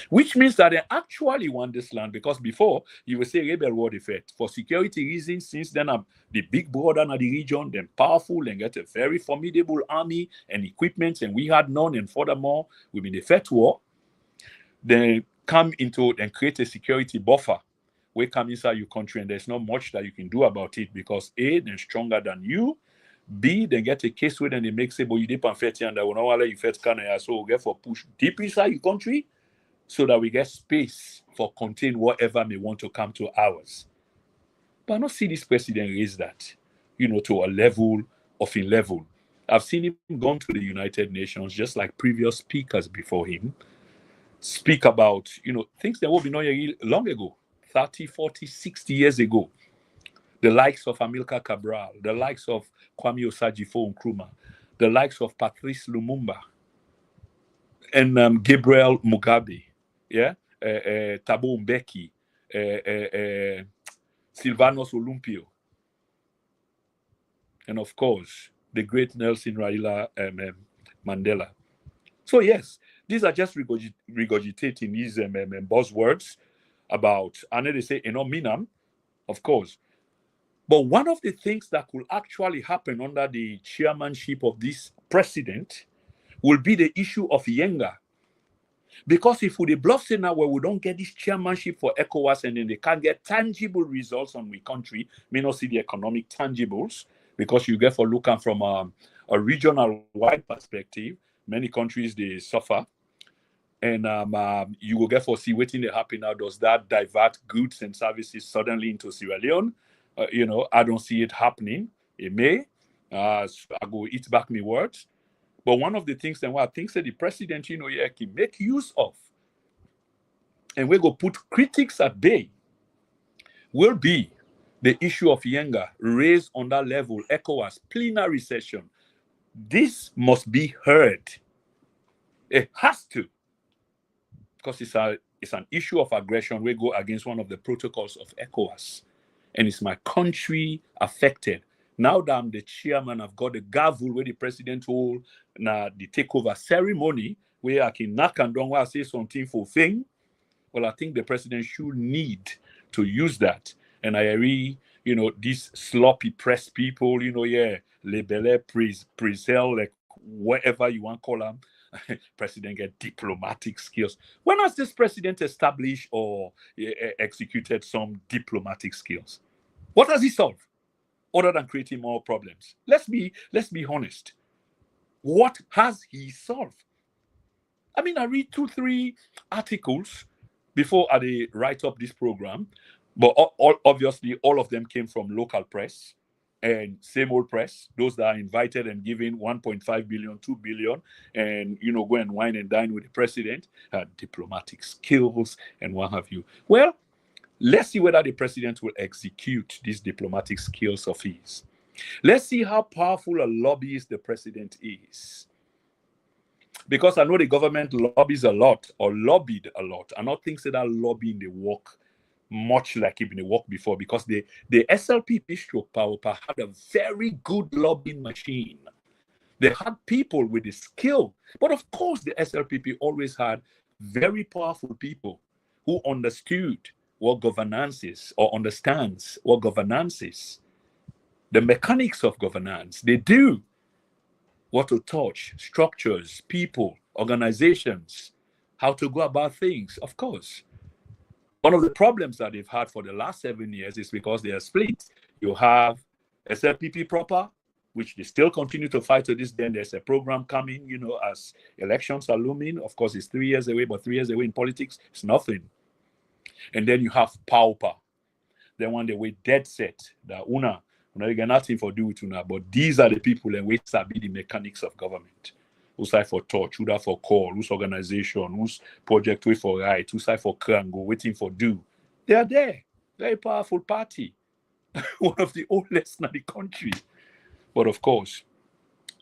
which means that they actually want this land, because before, you will say rebel war effect. For security reasons, since then, the big brother in the region, then powerful and get a very formidable army and equipment, and we had none, and furthermore, we've been the first war. Then come into and create a security buffer. We come inside your country and there's not much that you can do about it, because A, they're stronger than you. B, they get a case with and they make say, but you dip and fet and that will not let you fet Canada, so we'll get for push deep inside your country so that we get space for contain whatever may want to come to ours. But I not see this president raise that, to a level of in level. I've seen him gone to the United Nations, just like previous speakers before him, speak about, things that will be not long ago, 30, 40, 60 years ago. The likes of Amilcar Cabral, the likes of Kwame Osagyefo Nkrumah, the likes of Patrice Lumumba, and Gabriel Mugabe, Thabo Mbeki, Silvanus Olympio, and of course, the great Nelson Raila Mandela. So yes, these are just regurgitating these buzzwords about, I know they say, minam, of course. But one of the things that could actually happen under the chairmanship of this president will be the issue of Yenga. Because if we bluff say now where we don't get this chairmanship for ECOWAS and then they can't get tangible results on the country, may not see the economic tangibles, because you get for looking from a regional wide perspective, many countries they suffer. And you will get for see waiting to happen now. Does that divert goods and services suddenly into Sierra Leone? I don't see it happening. It may. I go eat back my words. But one of the things that I think that the president, can make use of, and we go put critics at bay, will be the issue of Yenga raised on that level, ECOWAS plenary session. This must be heard. It has to. Because it's an issue of aggression. We go against one of the protocols of ECOWAS. And it's my country affected. Now that I'm the chairman, I've got the gavel where the president hold now the takeover ceremony where I can knock and down where I say something for thing. Well, I think the president should need to use that. And I agree, these sloppy press people, label, presel, like whatever you want to call them. President get diplomatic skills. When has this president established or executed some diplomatic skills? What has he solved other than creating more problems? Let's be honest. What has he solved? I mean, I read 2-3 articles before I write up this program, but obviously all of them came from local press. And same old press, those that are invited and given 1.5 billion, 2 billion, and, go and wine and dine with the president, diplomatic skills and what have you. Well, let's see whether the president will execute these diplomatic skills of his. Let's see how powerful a lobbyist the president is. Because I know the government lobbies a lot or lobbied a lot. I don't think that lobbying they work much like even they worked before, because the SLP stroke power had a very good lobbying machine. They had people with the skill, but of course the SLPP always had very powerful people who understood what governance is or understands what governance is, the mechanics of governance. They do what to touch, structures, people, organizations, how to go about things, of course. One of the problems that they've had for the last 7 years is because they are split. You have SLPP proper, which they still continue to fight to this day. And there's a program coming, as elections are looming. Of course, it's 3 years away, but 3 years away in politics, it's nothing. And then you have Pauper. Then when they were dead set, that you get nothing for do with una, but these are the people and which be the mechanics of government. Who's side for touch, who's for call, who's organization, who's project wait for right, who's side for crango, waiting for do. They are there. Very powerful party. One of the oldest in the country. But of course,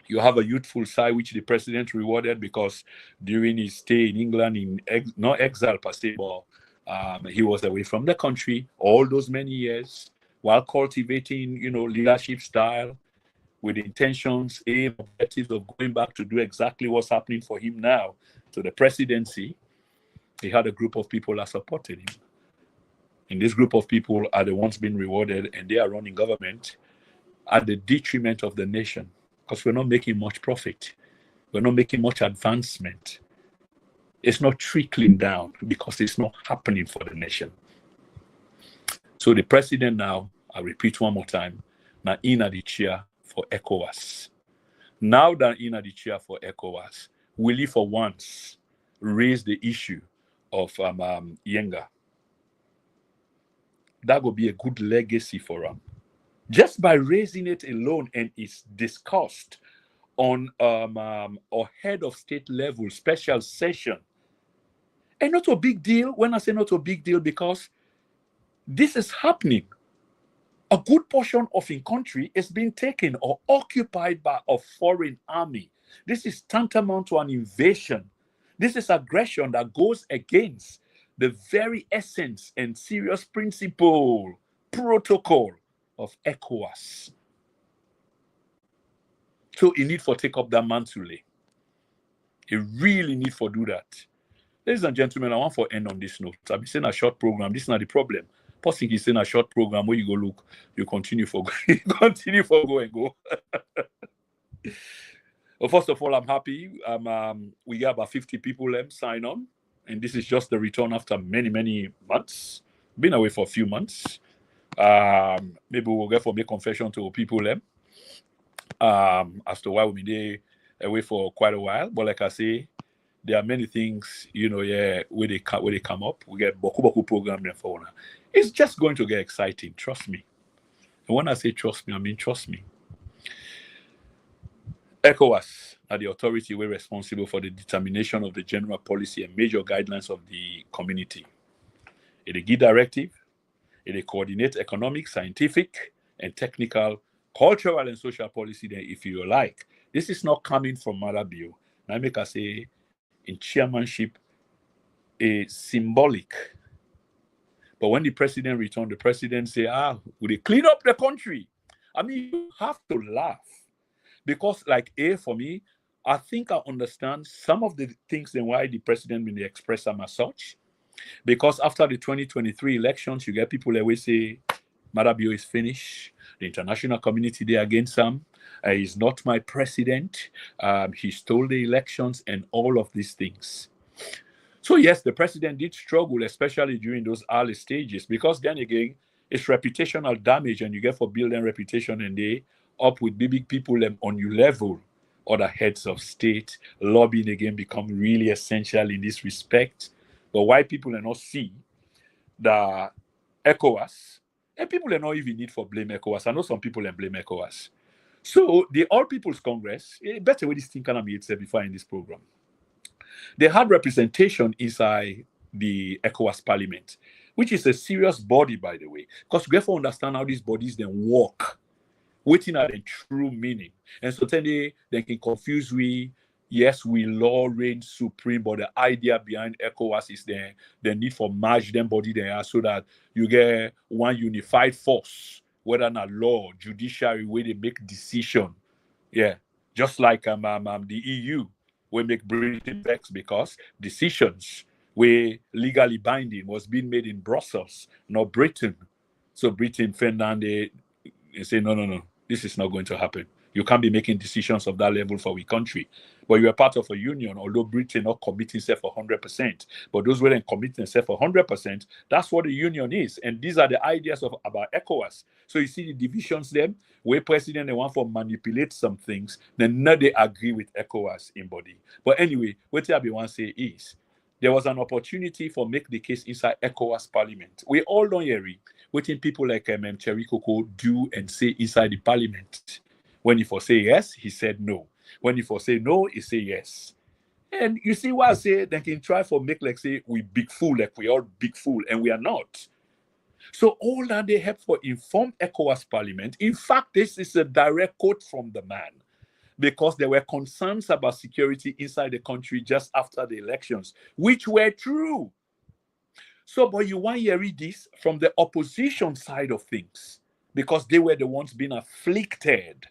you have a youthful side which the president rewarded because during his stay in England, not exile per se, but he was away from the country all those many years while cultivating, leadership style with intentions, aim, objectives of going back to do exactly what's happening for him now to the presidency. He had a group of people that supported him. And this group of people are the ones being rewarded, and they are running government at the detriment of the nation because we're not making much profit. We're not making much advancement. It's not trickling down because it's not happening for the nation. So the president now, I repeat one more time, now in the chair for Ecowas. Now that in the chair for Ecowas, will he for once raise the issue of Yenga? That will be a good legacy for him. Just by raising it alone and it's discussed on a head of state level special session. And not a big deal. When I say not a big deal, because this is happening. A good portion of a country is being taken or occupied by a foreign army. This is tantamount to an invasion. This is aggression that goes against the very essence and serious principle, protocol of Ecowas. So you need for take up that mantle. You really need for do that. Ladies and gentlemen, I want to end on this note. I've been saying a short program. This is not the problem. Person is saying a short program where you go look, you continue for go and go. Well, first of all, I'm happy. We got about 50 people sign on, and this is just the return after many, many months. Been away for a few months. Maybe we'll get for make confession to people as to why we've been away for quite a while. But like I say, there are many things, where they come up. We get boku program there for now. It's just going to get exciting, trust me. And when I say trust me, I mean trust me. ECOWAS are the authority we're responsible for the determination of the general policy and major guidelines of the community. It give directive, it coordinate economic, scientific, and technical, cultural, and social policy then if you like. This is not coming from Marabio. Now make us say in chairmanship a symbolic. But when the president returned, the president say, will they clean up the country? I mean, you have to laugh. Because for me, I think I understand some of the things and why the president will express them as such. Because after the 2023 elections, you get people that always say, Marabio is finished. The international community, they against him. He's not my president. He stole the elections and all of these things. So yes, the president did struggle, especially during those early stages, because then again, it's reputational damage and you get for building reputation and they up with big people on your level. Other heads of state, lobbying again become really essential in this respect. But why people are not see the ECOWAS, and people are not even need for blame ECOWAS. I know some people blame ECOWAS. So the All People's Congress, better way this thing can be said before in this program. They had representation inside the ECOWAS Parliament, which is a serious body, by the way, because we have to understand how these bodies then work, waiting at the true meaning. And so then they can confuse we law reigns supreme, but the idea behind ECOWAS is the need for merge them body there so that you get one unified force, whether not law, judiciary, where they make decision. Yeah, just like the EU will make Britain vex because decisions where legally binding was being made in Brussels, not Britain. So Britain, Finland, they say, no, this is not going to happen. You can't be making decisions of that level for a country. But you are part of a union, although Britain not committing itself 100%. But those who are committing themselves 100%, that's what the union is. And these are the ideas about ECOWAS. So you see the divisions there, where president they want to manipulate some things, then not they agree with ECOWAS in body. But anyway, what I want to say is, there was an opportunity for make the case inside ECOWAS Parliament. We all don't hear what people like Cherry Coco do and say inside the Parliament. When he for say yes, he said no. When he for say no, he say yes. And you see what I say, they can try for make like say we big fool, like we all big fool, and we are not. So all that they have for inform ECOWAS Parliament. In fact, this is a direct quote from the man, because there were concerns about security inside the country just after the elections, which were true. So, but you want to read this from the opposition side of things, because they were the ones being afflicted.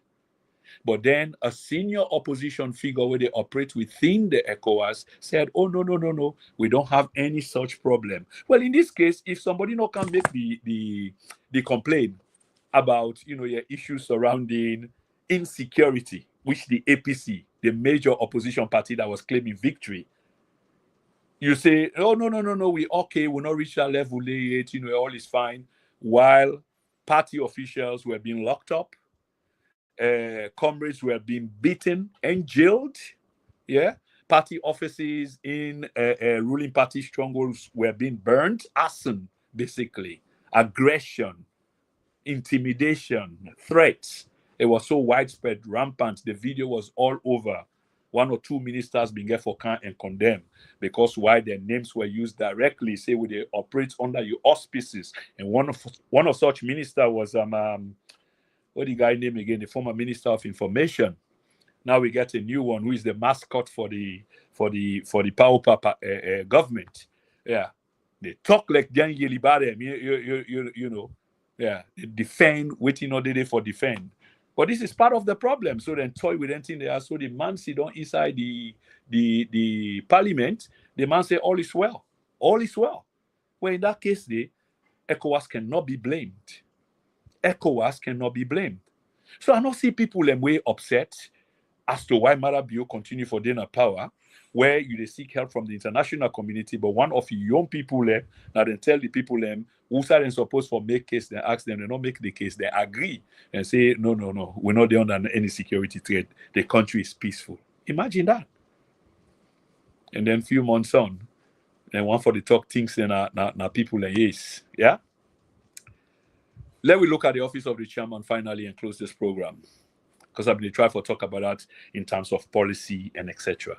But then a senior opposition figure where they operate within the ECOWAS said, oh, no, we don't have any such problem. Well, in this case, if somebody not can make the complaint about, your issues surrounding insecurity, which the APC, the major opposition party that was claiming victory, you say, oh, no, we okay, we'll not reach that level yet, all is fine, while party officials were being locked up, comrades were being beaten and jailed, party offices in ruling party strongholds were being burned, arson, basically, aggression, intimidation, threats. It was so widespread, rampant. The video was all over. 1 or 2 ministers being get for can and condemned because why their names were used directly, say when they operate under your auspices. And one of such minister was what the guy name again, the former Minister of Information. Now we get a new one who is the mascot for the Power government. Yeah, they talk like Jan Yelibare, they defend, waiting all day for defend. But this is part of the problem. So then toy with anything there. So the man sit down inside the parliament, the man say all is well. All is well. Well, in that case, the ECOWAS cannot be blamed. ECOWAS cannot be blamed. So I don't see people way upset as to why Marabio continue for dinner power, where you seek help from the international community, but one of your young people now then tell the people who are supposed for make case, they ask them, they don't make the case, they agree and say, no, we're not there under any security threat. The country is peaceful. Imagine that. And then few months on, then one for the talk things now people yes. Yeah. Let me look at the office of the chairman finally and close this program, because I've been trying to talk about that in terms of policy and etc.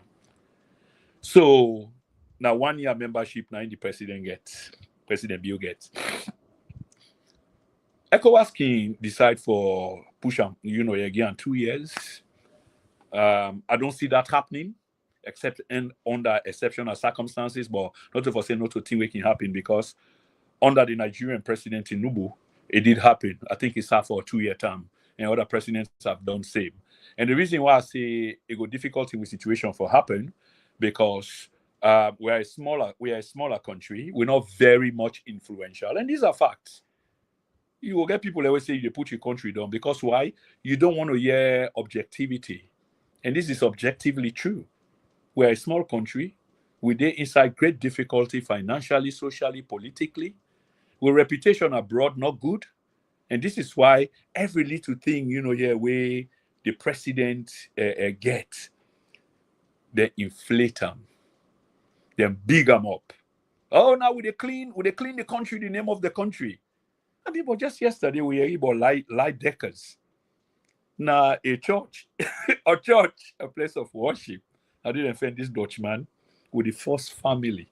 So now 1 year membership now the President Bill gets. ECOWAS can decide for push again 2 years. I don't see that happening, except under exceptional circumstances, but not to say not to think it can happen, because under the Nigerian president Tinubu, it did happen. I think it's half for a 2-year term, and other presidents have done same. And the reason why I say it go difficult in the situation for happen, because we are a smaller country. We're not very much influential, and these are facts. You will get people that will say you put your country down, because why? You don't want to hear objectivity, and this is objectively true. We're a small country. We're inside great difficulty financially, socially, politically. With reputation abroad not good, and this is why every little thing where the president get, they inflate them, then big them up. Oh, now would they clean the country, the name of the country. I mean, but just yesterday we were about light deckers. Now a church, a place of worship. I didn't find this Dutchman with the first family.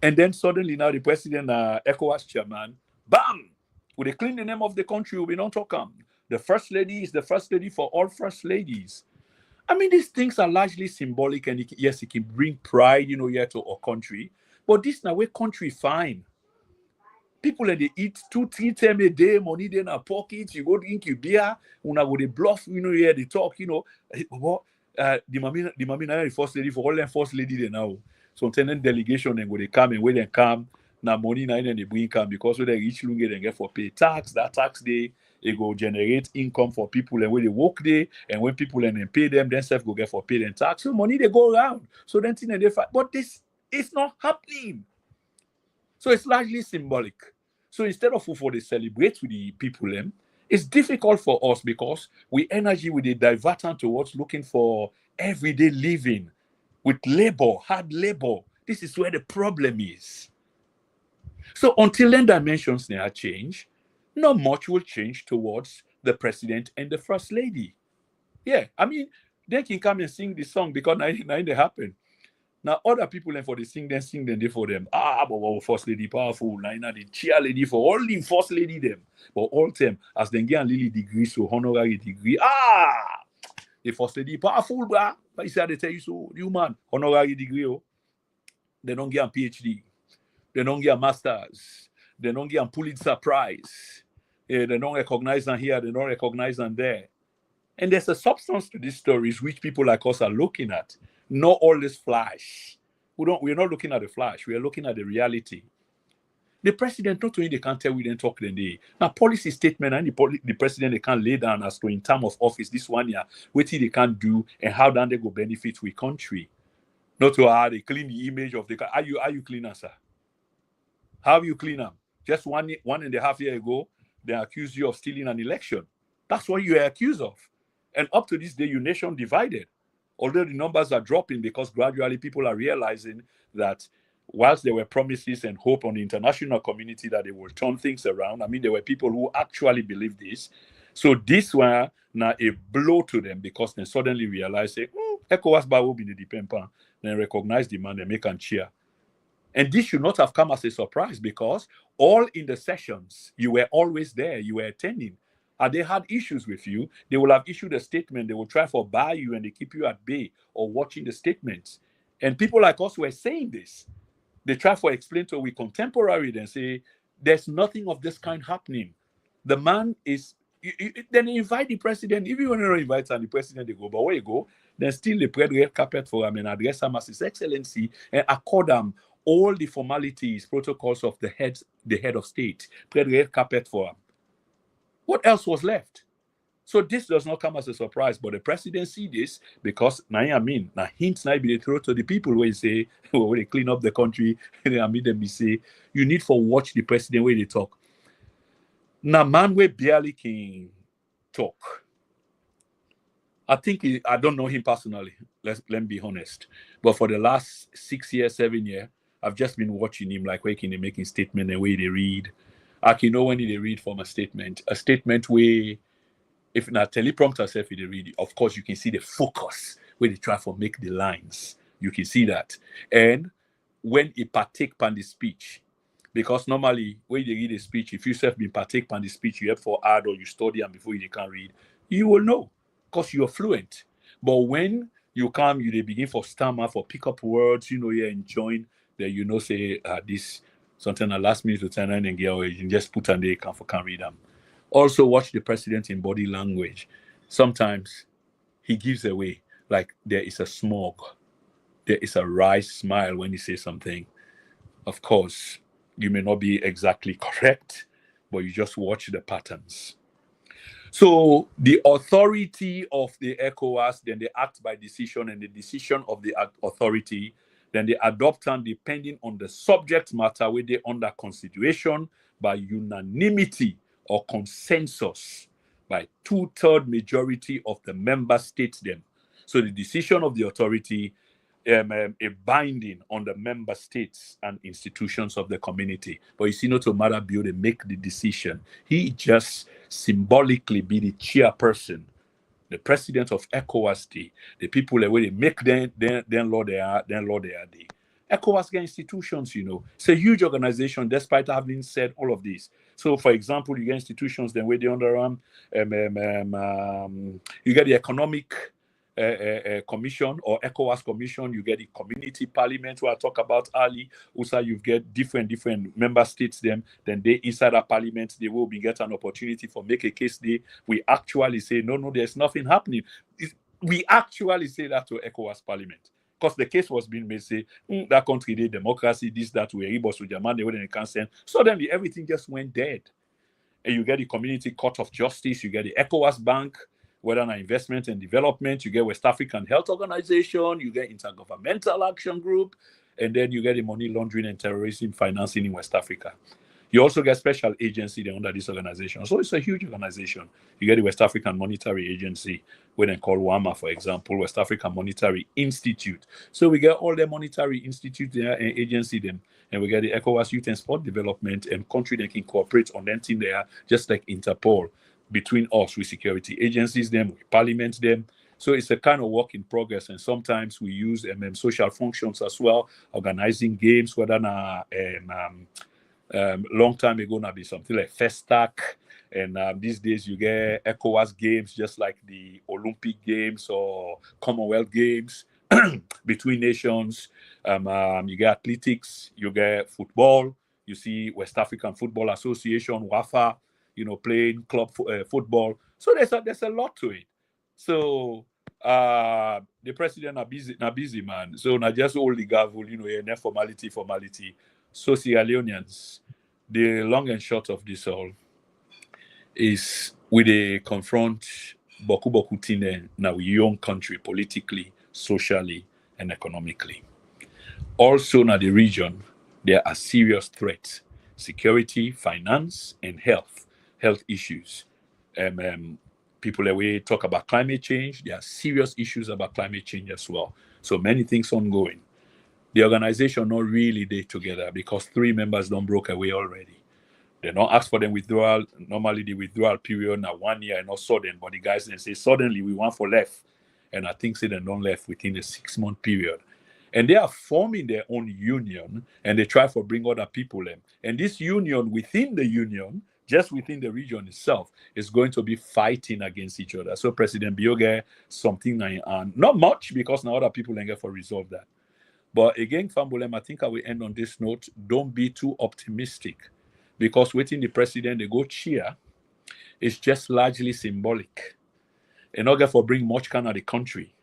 And then suddenly now the president, ECOWAS chairman, bam! Would they clean the name of the country? We don't talk them. The first lady is the first lady for all first ladies. I mean, these things are largely symbolic, and yes, it can bring pride, here to our country. But this now, where country fine. People they eat 2-3 times a day, money in their pockets. You go drink your beer, una go they bluff, here they talk, What? the mommy now the first lady for all them first lady they now. So tenant delegation and when they come and when they come, now money now then they bring come because when they reach lunge they get for pay tax. That tax day it go generate income for people and when they work there and when people and then pay them, then self go get for pay and tax. So money they go around. So then thing they fight. But this is not happening. So it's largely symbolic. So instead of for they celebrate with the people, it's difficult for us because we energy with the divertant towards looking for everyday living with labor, hard labor. This is where the problem is. So until then dimensions now change, not much will change towards the president and the first lady. Yeah, I mean, they can come and sing the song because now it happen. Now other people and for the sing them they for them. But first lady powerful. Now the chair lady for all the first lady them. But all them as they get a little degree, so honorary degree. The first lady powerful, bruh. But you say they tell you so, you man, honorary degree. Oh. They don't get a PhD. They don't get a master's. They don't get a Pulitzer Prize. They don't recognize them here. They don't recognize them there. And there's a substance to these stories which people like us are looking at. Not all this flash. We're not looking at the flash. We are looking at the reality. The president, not only they can't tell we didn't talk the day. Now, policy statement and the president they can't lay down as to in term of office this 1 year, what they can't do and how then they go benefit with country. Not to how they clean the image of the are you cleaner, sir? How you clean them? Just 1.5 years ago, they accused you of stealing an election. That's what you are accused of. And up to this day, your nation divided. Although the numbers are dropping because gradually people are realizing that whilst there were promises and hope on the international community that they will turn things around, I mean, there were people who actually believed this. So this one now a blow to them because they suddenly realized, say, Ecowas will be the depend then recognize the man, they make and cheer. And this should not have come as a surprise because all in the sessions, you were always there, you were attending. And they had issues with you, they will have issued a statement, they will try for buy you and they keep you at bay or watching the statements. And people like us were saying this. They try for explain to we contemporary and say, there's nothing of this kind happening. The man is, then you invite the president, if you want to invite the president, they go, but where you go, then still they spread red carpet for him and address him as His Excellency and accord him all the formalities, protocols of the head of state, spread red carpet for him. What else was left? So this does not come as a surprise, but the president see this because now hints now be thrown to the people where you say, when they clean up the country, and I mean them be say, you need for watch the president where they talk. Now man we barely can talk. I think I don't know him personally. Let me be honest. But for the last 6 years, 7 years, I've just been watching him like waking and making statement and way they read. I can know when they read from a statement where if not teleprompter self they read, of course you can see the focus where they try to make the lines. You can see that. And when he partake on the speech, because normally when they read a speech, if you self been partake on the speech, you have for add or you study and before you can read, you will know because you're fluent. But when you come, you they begin for stammer, for pick up words, you're enjoying that, say this something at last minute to turn and get away, you just put on the can read them. Also watch the president in body language. Sometimes he gives away like there is a smug, there is a wry smile when he says something. Of course, you may not be exactly correct, but you just watch the patterns. So the authority of the Ecowas, then they act by decision, and the decision of the authority, then they adopt and depending on the subject matter where they under consideration by unanimity or consensus by 2/3 majority of the member states them. So the decision of the authority a binding on the member states and institutions of the community. But you see, not to matter Bill, they make the decision. He just symbolically be the chairperson, the president of Ecowas, the people where they make then law they are there. Ecowas get institutions, It's a huge organization, despite having said all of this. So, for example, you get institutions then where they under you get the economic commission or Ecowas commission, you get the community parliament where I talk about early. Also, you get different member states then they inside a parliament, they will be get an opportunity for make a case day. We actually say, no, there's nothing happening. we actually say that to ECOWAS Parliament. Because the case was being made, say, that country, they democracy, this, that, we able to Germany, when they can't send. Suddenly, everything just went dead. And you get the Community Court of Justice, you get the ECOWAS Bank, whether an investment and development, you get West African Health Organization, you get Intergovernmental Action Group, and then you get the money laundering and terrorism financing in West Africa. You also get special agency under this organization. So it's a huge organization. You get the West African Monetary Agency, where they call WAMA, for example, West African Monetary Institute. So we get all the monetary institute there and agency them. And we get the ECOWAS Youth and Sport Development and country that can cooperate on them thing there, just like Interpol, between us with security agencies, them, with parliament, them. So it's a kind of work in progress. And sometimes we use social functions as well, organizing games, whether long time ago, now be something like Festac, and these days you get ECOWAS games, just like the Olympic Games or Commonwealth Games between nations. You get athletics, you get football. You see West African Football Association, WAFA, playing club football. So there's a lot to it. So the president are busy man. So not just all the gavel, formality. So Sierra Leoneans, the long and short of this all is we they confront boku tine now young country politically, socially, and economically. Also now the region, there are serious threats: security, finance, and health issues. People that we talk about climate change, there are serious issues about climate change as well. So many things ongoing. The organization not really there together because 3 members don't broke away already. They don't ask for them withdrawal. Normally the withdrawal period now 1 year and not sudden, but the guys then say suddenly we want for left. And I think say they don't left within a 6-month period. And they are forming their own union and they try to bring other people in. And this union within the union, just within the region itself, is going to be fighting against each other. So President Bioge, something not much because now other people can get for resolve that. But again, Fambolem, I think I will end on this note. Don't be too optimistic because waiting the president, they go cheer, is just largely symbolic. And not get for bring much kind of the country.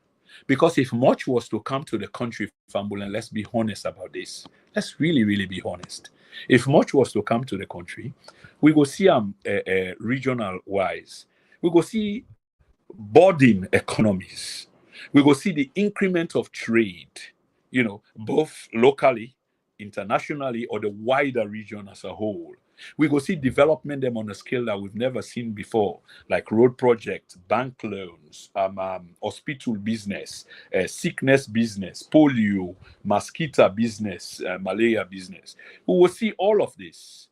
Because if much was to come to the country, Fambolem, let's be honest about this. Let's really, really be honest. If much was to come to the country, we go see regional wise. We go see budding economies. We go see the increment of trade. Both locally, internationally, or the wider region as a whole. We go see development them on a scale that we've never seen before, like road projects, bank loans, hospital business, sickness business, polio, mosquito business, malaria business. We will see all of this.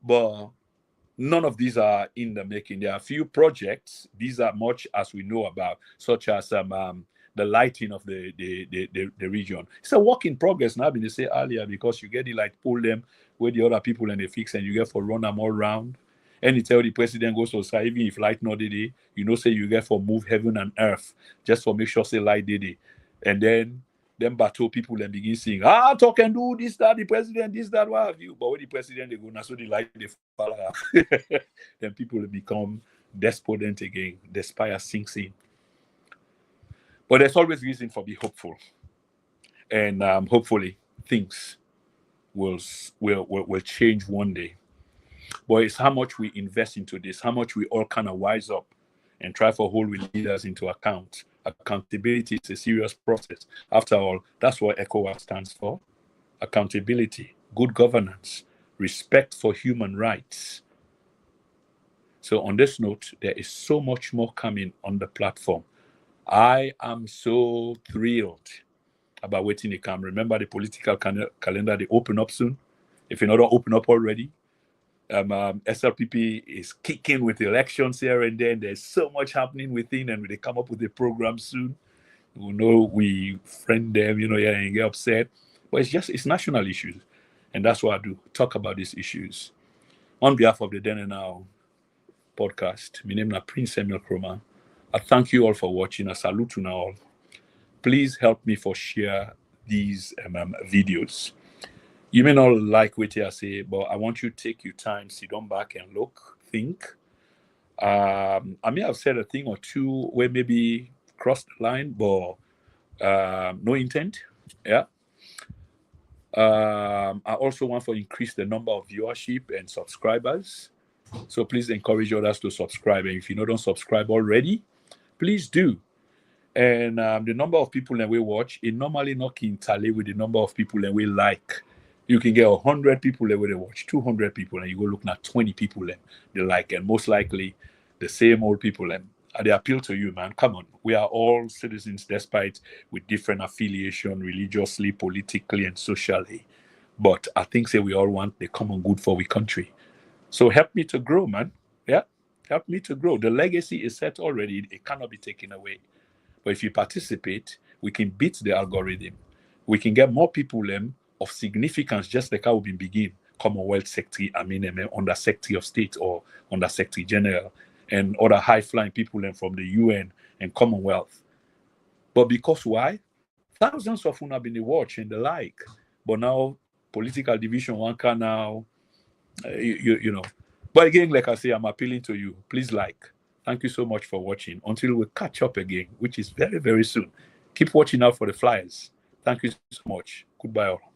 But none of these are in the making. There are a few projects. These are much as we know about, such as the lighting of the region. It's a work in progress now, been say earlier, because you get the light pull them where the other people and they fix and you get for run them all around. And you tell the president goes to say, even if light not day, say you get for move heaven and earth just for make sure say light day. And then battle people and begin saying, talk and do this, that, the president, this, that, what have you. But when the president they go, now so the light they fall then people will become despondent again. Despair sinks in. But there's always reason for be hopeful. And hopefully things will change one day. But it's how much we invest into this, how much we all kind of wise up and try for hold with leaders into account. Accountability is a serious process. After all, that's what ECOWAS stands for. Accountability, good governance, respect for human rights. So on this note, there is so much more coming on the platform. I am so thrilled about waiting to come. Remember the political calendar, they open up soon. If you don't open up already, SLPP is kicking with elections here and then. There's so much happening within, and when they come up with a program soon, we know we friend them, and get upset. But it's national issues. And that's what I do, talk about these issues. On behalf of the Then and Now podcast, my name is Prince Emil Kroma. I thank you all for watching. I salute you now all. Please help me for share these videos. You may not like what I say, but I want you to take your time, sit down back and look, think. I may have said a thing or two where maybe crossed the line, but no intent. Yeah. I also want to increase the number of viewership and subscribers. So please encourage others to subscribe. And if you don't subscribe already, please do. And the number of people that we watch, it normally not in tally with the number of people that we like. You can get 100 people that we watch, 200 people, and you go looking at 20 people that they like, and most likely the same old people. And they appeal to you, man. Come on. We are all citizens, despite with different affiliation, religiously, politically, and socially. But I think we all want the common good for our country. So help me to grow, man. Yeah, help me to grow. The legacy is set already. It cannot be taken away. But if you participate, we can beat the algorithm. We can get more people of significance, just like how we begin Commonwealth Secretary, under Secretary of State or under Secretary General, and other high-flying people from the UN and Commonwealth. But because why? Thousands of them have been watching and the like. But now, political division, one can now, you know. But again, like I say, I'm appealing to you. Please like. Thank you so much for watching. Until we catch up again, which is very, very soon. Keep watching out for the flyers. Thank you so much. Goodbye all.